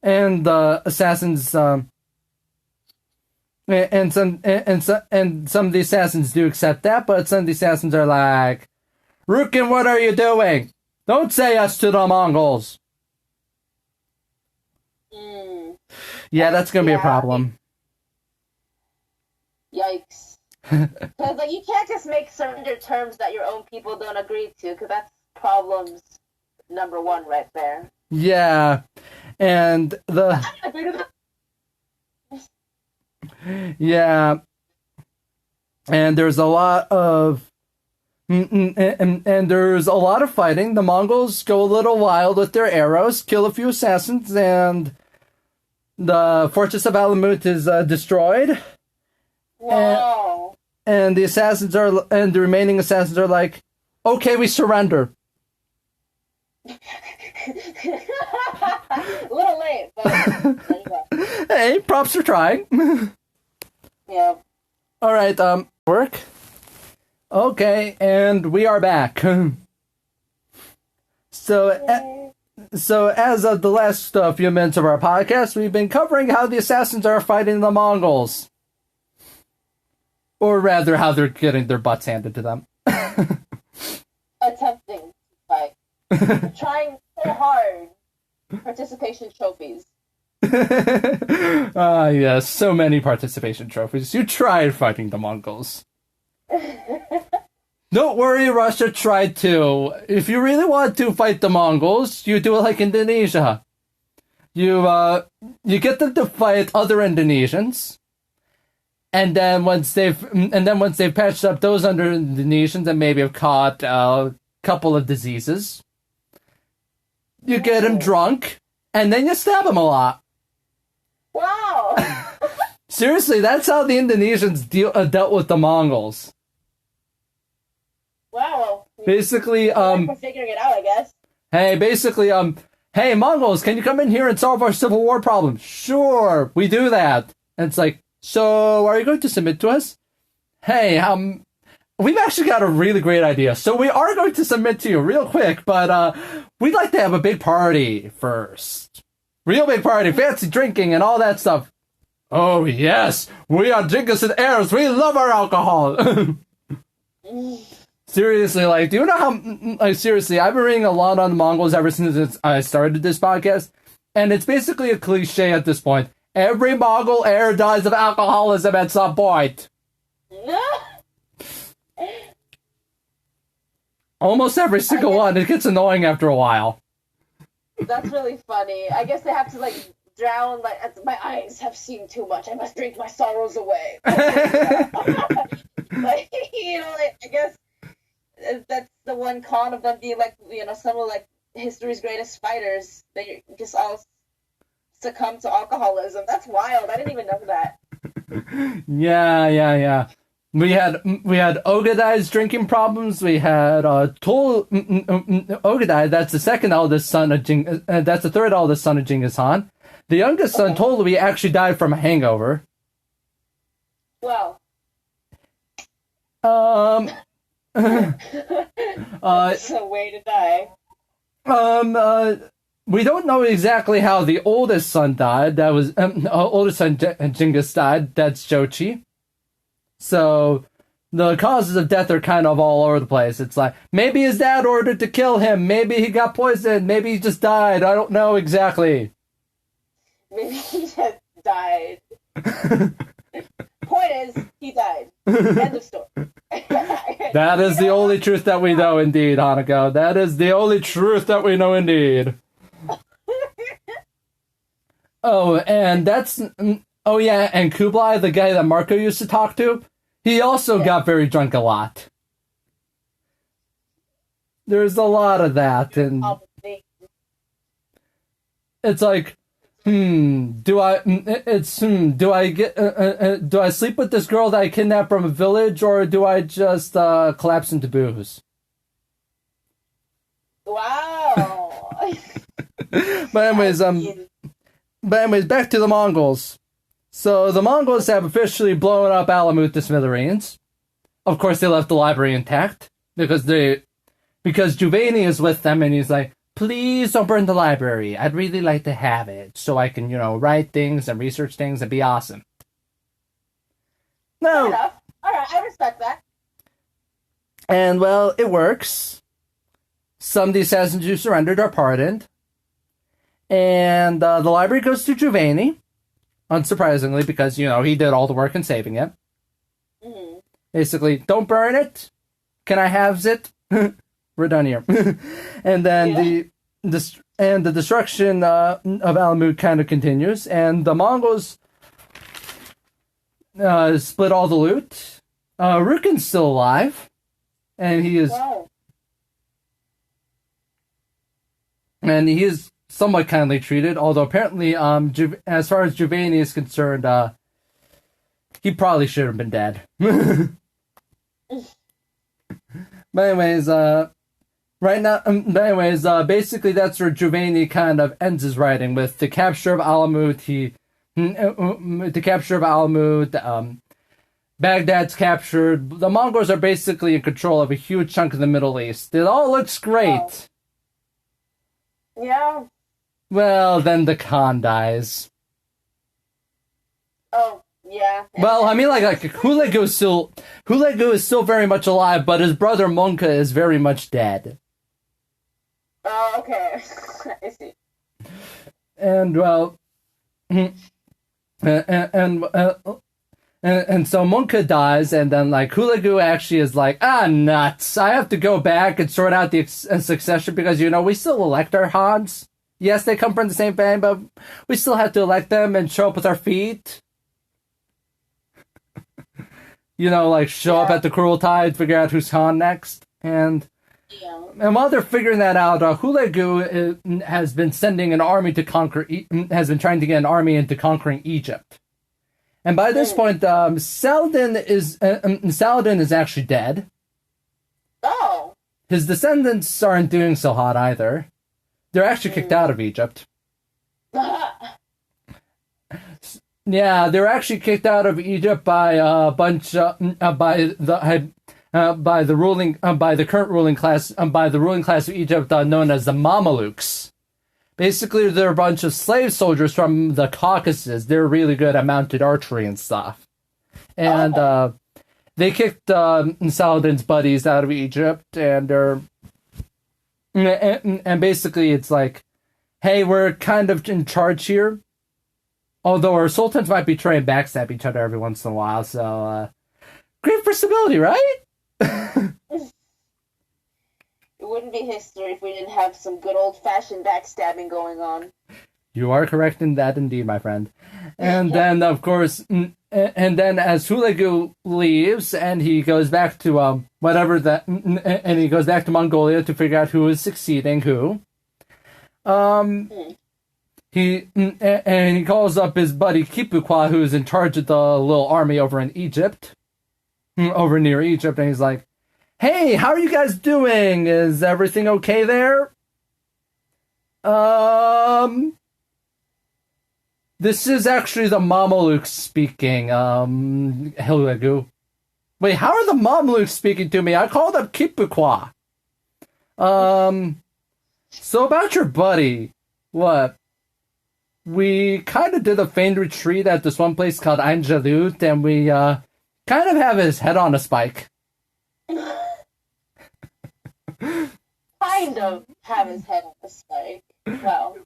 Speaker 1: And the assassins, and some of the assassins do accept that, but some of the assassins are like, Rukin, what are you doing? Don't say yes to the Mongols. Yeah, that's gonna be a problem.
Speaker 2: Yikes. Because you can't just make surrender terms that your own people don't agree to, because that's problems number one right there.
Speaker 1: Yeah, and yeah, and there's a lot of and there's a lot of fighting. The Mongols go a little wild with their arrows, kill a few assassins, and the fortress of Alamut is destroyed.
Speaker 2: Wow.
Speaker 1: And the remaining assassins are like, okay, we surrender.
Speaker 2: A little late, but
Speaker 1: hey, props for trying.
Speaker 2: Yeah.
Speaker 1: All right, work. Okay, and we are back. So as of the last few minutes of our podcast, we've been covering how the assassins are fighting the Mongols. Or rather, how they're getting their butts handed to them.
Speaker 2: Attempting to fight. They're trying so hard. Participation trophies.
Speaker 1: Yes, so many participation trophies. You tried fighting the Mongols. Don't worry, Russia tried to. If you really want to fight the Mongols, you do it like Indonesia. You get them to fight other Indonesians, and then once they've patched up those other Indonesians that maybe have caught a couple of diseases, you get them drunk, and then you stab them a lot.
Speaker 2: Wow.
Speaker 1: Seriously, that's how the Indonesians dealt with the Mongols.
Speaker 2: Wow.
Speaker 1: Basically,
Speaker 2: we're figuring it out, I guess.
Speaker 1: Hey, Mongols, can you come in here and solve our civil war problem? Sure, we do that. And it's like, so are you going to submit to us? Hey, we've actually got a really great idea. So we are going to submit to you real quick, but we'd like to have a big party first. Real big party, fancy drinking and all that stuff. Oh, yes, we are drinkers and heirs. We love our alcohol. Seriously, do you know how, seriously, I've been reading a lot on the Mongols ever since I started this podcast, and it's basically a cliche at this point. Every Mongol heir dies of alcoholism at some point. Almost every single one. It gets annoying after a while.
Speaker 2: That's really funny. I guess they have to, drown, my eyes have seen too much. I must drink my sorrows away. I guess that's the one con of them being some of history's greatest fighters. They just all succumb to alcoholism. That's wild. I didn't even know that.
Speaker 1: Yeah. We had Ogadai's drinking problems. We had Ogadai. That's the second eldest son of that's the third eldest son of Genghis Khan. The youngest son, Tolui, actually died from a hangover.
Speaker 2: Wow. That's a way to die.
Speaker 1: We don't know exactly how the oldest son died. That was oldest son Genghis died. That's Jochi. So the causes of death are kind of all over the place. It's maybe his dad ordered to kill him. Maybe he got poisoned. Maybe he just died. I don't know exactly.
Speaker 2: Maybe he just died. Point is, he died. End of story.
Speaker 1: That is the only truth that we know, indeed, Hannako. That is the only truth that we know, indeed. And Kublai, the guy that Marco used to talk to, he also got very drunk a lot. There's a lot of that, and it's do I sleep with this girl that I kidnapped from a village, or do I just collapse into booze?
Speaker 2: Wow.
Speaker 1: But anyways, back to the Mongols. So the Mongols have officially blown up Alamut to smithereens. Of course, they left the library intact because Juvaini is with them, and he's like, please don't burn the library. I'd really like to have it so I can, write things and research things and be awesome. No.
Speaker 2: Fair enough. All right, I respect that.
Speaker 1: And, well, it works. Some of the assassins who surrendered are pardoned. And the library goes to Juvaini, unsurprisingly, because, he did all the work in saving it.
Speaker 2: Mm-hmm.
Speaker 1: Basically, don't burn it. Can I have it? We're done here. And then the destruction of Alamut kind of continues, and the Mongols split all the loot. Rukin's still alive, and he is...
Speaker 2: Wow.
Speaker 1: And he is somewhat kindly treated, although apparently, as far as Juvaini is concerned, he probably should have been dead. But anyways, basically that's where Juvaini kind of ends his writing, with the capture of Alamut. Baghdad's captured. The Mongols are basically in control of a huge chunk of the Middle East. It all looks great.
Speaker 2: Oh. Yeah.
Speaker 1: Well, then the Khan dies.
Speaker 2: Oh, Yeah.
Speaker 1: Well, I mean, like Hulagu is still very much alive, but his brother Monka is very much dead.
Speaker 2: Oh, okay. I see.
Speaker 1: And well, and so Monka dies, and then like Hulagu actually is like, nuts! I have to go back and sort out the succession because we still elect our Hans. Yes, they come from the same family, but we still have to elect them and show up with our feet. Like show up at the Kurultai, figure out who's Han next, and while they're figuring that out, Hulagu has been sending an army to has been trying to get an army into conquering Egypt. And by this point, Saladin is actually dead.
Speaker 2: Oh.
Speaker 1: His descendants aren't doing so hot either. They're actually kicked out of Egypt. Yeah, they were actually kicked out of Egypt by a bunch by the current ruling class of Egypt known as the Mamelukes. Basically, they're a bunch of slave soldiers from the Caucasus. They're really good at mounted archery and stuff. And they kicked Saladin's buddies out of Egypt, and basically it's like, hey, we're kind of in charge here. Although our sultans might betray and backstab each other every once in a while, so great for stability, right?
Speaker 2: It wouldn't be history if we didn't have some good old-fashioned backstabbing going on.
Speaker 1: You are correct in that, indeed, my friend. And then, of course, and then as Hulagu leaves, and he goes back to and he goes back to Mongolia to figure out who is succeeding who. He calls up his buddy Kipukwa, who's in charge of the little army over in Egypt, over near Egypt, and he's like, "Hey, how are you guys doing? Is everything okay there?" This is actually the Mamelukes speaking, Hulagu. Wait, how are the Mamelukes speaking to me? I called up Kipukwa. So about your buddy, what? We kind of did a feigned retreat at this one place called Anjalut, and we kind of have his head on a spike.
Speaker 2: Kind of have his head on a spike.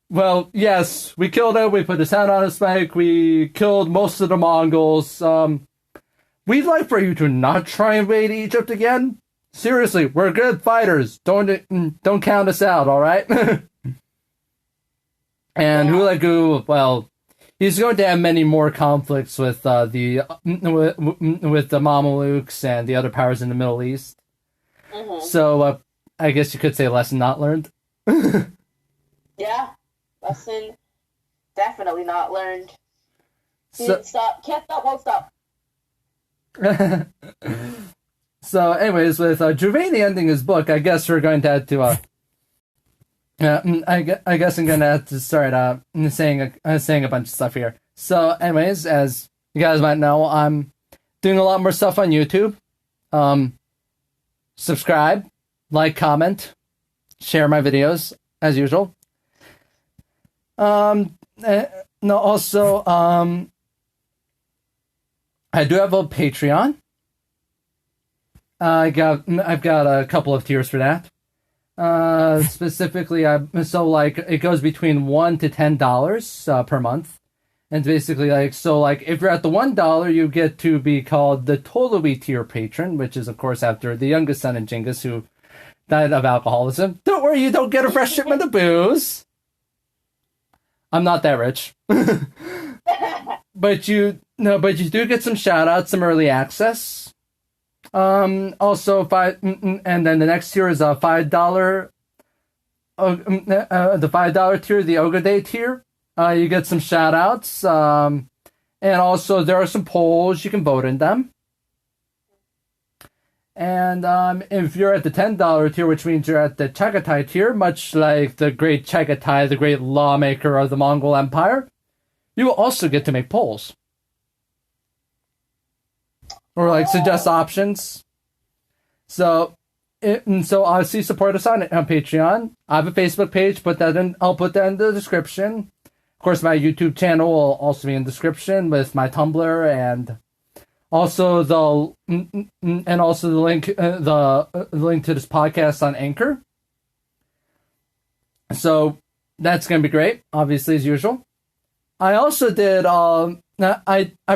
Speaker 1: Well, yes, we killed him, we put his head on a spike, we killed most of the Mongols. We'd like for you to not try and invade Egypt again. Seriously, we're good fighters. Don't count us out, alright? And Hulagu, well, he's going to have many more conflicts with the Mamelukes and the other powers in the Middle East. Mm-hmm. So, I guess you could say lesson not learned.
Speaker 2: Yeah, lesson definitely not learned. Didn't stop, can't stop, won't stop.
Speaker 1: So, anyways, with Juvaini ending his book, I guess we're going to have to. I guess I'm gonna have to start saying a bunch of stuff here. So, anyways, as you guys might know, I'm doing a lot more stuff on YouTube. Subscribe, like, comment, share my videos as usual. Also, I do have a Patreon. I've got a couple of tiers for that. Specifically, it goes between $1 to $10 per month, and basically if you're at the $1, you get to be called the Tolui tier patron, which is of course after the youngest son of Genghis, who died of alcoholism. Don't worry, you don't get a fresh shipment of booze. I'm not that rich, but you do get some shout outs, some early access. Also and then the next tier is a $5, the $5 tier, the Ogade tier. You get some shout outs, and also there are some polls, you can vote in them. And if you're at the $10 tier, which means you're at the Chagatai tier, much like the great Chagatai, the great lawmaker of the Mongol Empire, you will also get to make polls. Or suggest options. So obviously support us on Patreon. I have a Facebook page. I'll put that in the description. course, my YouTube channel will also be in the description with my Tumblr and also the link the link to this podcast on Anchor. So that's going to be great, obviously, as usual. I also did, I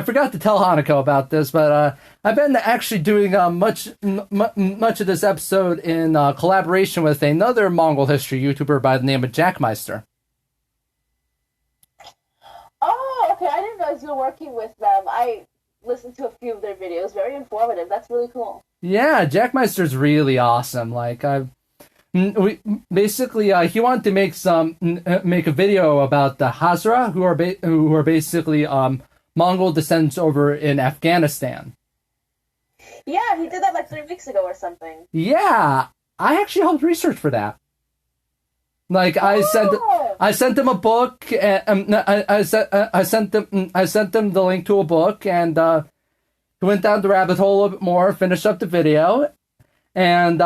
Speaker 1: forgot to tell Hannako about this, but I've been actually doing much of this episode in collaboration with another Mongol history YouTuber by the name of Jackmeister.
Speaker 2: Oh, okay. I didn't realize you were working with them. I listened to a few of their videos. Very informative. That's really cool. Yeah,
Speaker 1: Jackmeister's really awesome. Like, he wanted to make a video about the Hazara, who are basically Mongol descendants over in Afghanistan.
Speaker 2: Yeah, he did that like 3 weeks ago or something.
Speaker 1: Yeah, I actually helped research for that. Like, I sent him a book, and I sent him the link to a book, and he went down the rabbit hole a little bit more, finished up the video. And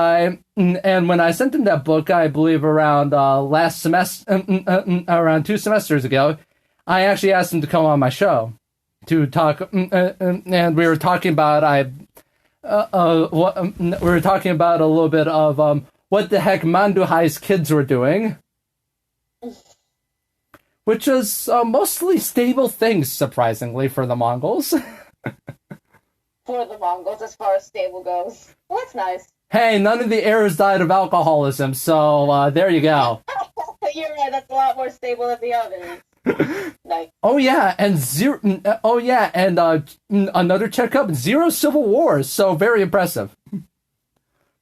Speaker 1: when I sent him that book, I believe around last semester, around 2 semesters ago, I actually asked him to come on my show to talk, and we were talking about we were talking about a little bit of what the heck Manduhai's kids were doing, which was mostly stable things, surprisingly, for the Mongols.
Speaker 2: For the Mongols, as far as stable goes. Well, that's nice.
Speaker 1: Hey, none of the heirs died of alcoholism, so there you go.
Speaker 2: You're right, that's a lot more stable than the others. Nice.
Speaker 1: Oh yeah, and another checkup, 0 civil wars, so very impressive.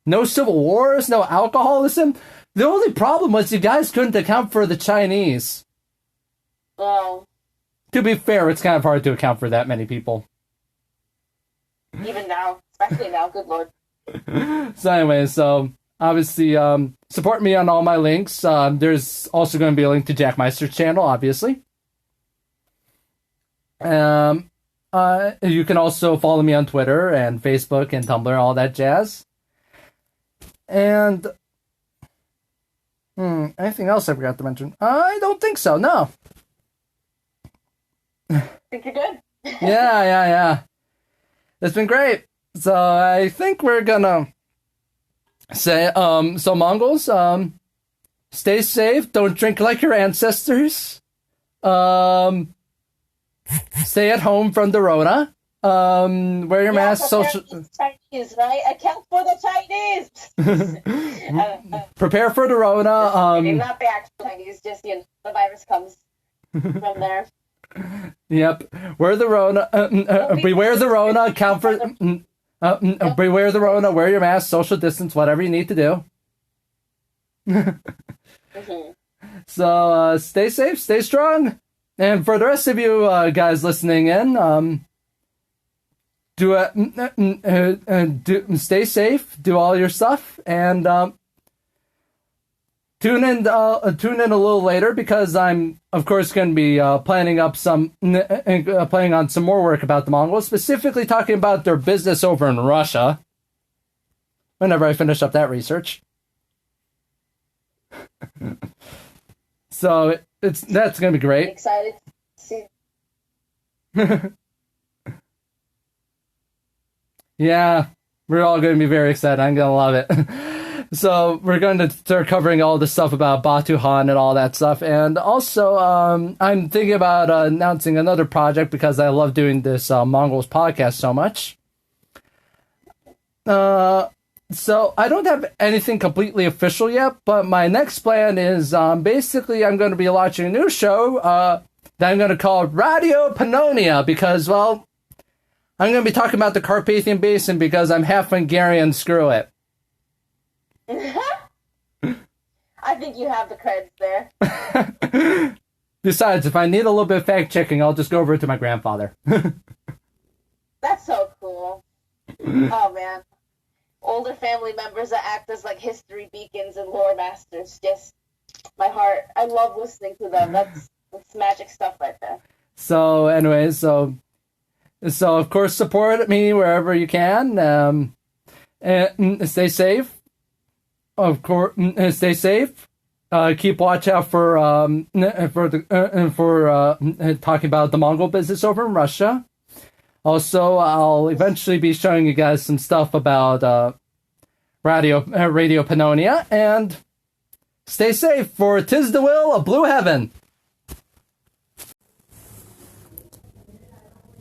Speaker 1: No civil wars, no alcoholism. The only problem was you guys couldn't account for the Chinese.
Speaker 2: Oh.
Speaker 1: To be fair, it's kind of hard to account for that many people.
Speaker 2: Even now, especially now, good lord.
Speaker 1: So anyway, obviously support me on all my links. There's also going to be a link to Jackmeister's channel, obviously. You can also follow me on Twitter and Facebook and Tumblr, all that jazz. And anything else I forgot to mention? I don't think so. No.
Speaker 2: Think you're good?
Speaker 1: Yeah. It's been great. So I think we're gonna say, so Mongols, stay safe, don't drink like your ancestors, stay at home from the Rona, wear your mask, social...
Speaker 2: Chinese, right? Account for the Chinese!
Speaker 1: Prepare for the Rona,
Speaker 2: not the actual Chinese, just, the virus comes from there.
Speaker 1: Yep, wear the Rona, beware the Rona, account for... beware the Rona, wear your mask, social distance, whatever you need to do.
Speaker 2: Mm-hmm.
Speaker 1: So, stay safe, stay strong. And for the rest of you guys listening in, stay safe, do all your stuff, and tune in a little later because I'm, of course, going to be planning on some more work about the Mongols, specifically talking about their business over in Russia. Whenever I finish up that research, so that's going to be great.
Speaker 2: I'm excited to see.
Speaker 1: Yeah, we're all going to be very excited. I'm going to love it. So we're going to start covering all the stuff about Batu Han and all that stuff. And also, I'm thinking about announcing another project because I love doing this Mongols podcast so much. So I don't have anything completely official yet, but my next plan is basically I'm going to be launching a new show that I'm going to call Radio Pannonia because, well, I'm going to be talking about the Carpathian Basin because I'm half Hungarian, screw it.
Speaker 2: I think you have the creds there.
Speaker 1: Besides, if I need a little bit of fact-checking, I'll just go over to my grandfather.
Speaker 2: That's so cool. Oh, man. Older family members that act as, like, history beacons and lore masters. Just, my heart. I love listening to them. That's magic stuff right there.
Speaker 1: So, anyways, so of course, support me wherever you can. And stay safe. Of course, stay safe. keep watch out for talking about the Mongol business over in Russia. Also, I'll eventually be showing you guys some stuff about Radio Pannonia, and stay safe, for 'tis the will of Blue Heaven.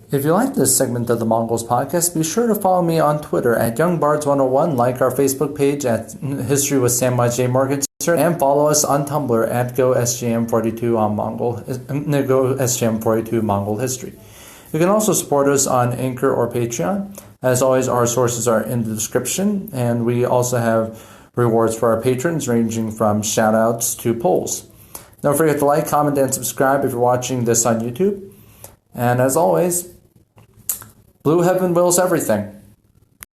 Speaker 1: If you like this segment of the Mongols podcast, be sure to follow me on Twitter at YoungBards101, like our Facebook page at History with Samurai J. Morgenstern, and follow us on Tumblr at GoSJM42 on GoSJM42 Mongol History. You can also support us on Anchor or Patreon. As always, our sources are in the description, and we also have rewards for our patrons ranging from shoutouts to polls. Don't forget to like, comment, and subscribe if you're watching this on YouTube. And as always, Blue Heaven wills everything.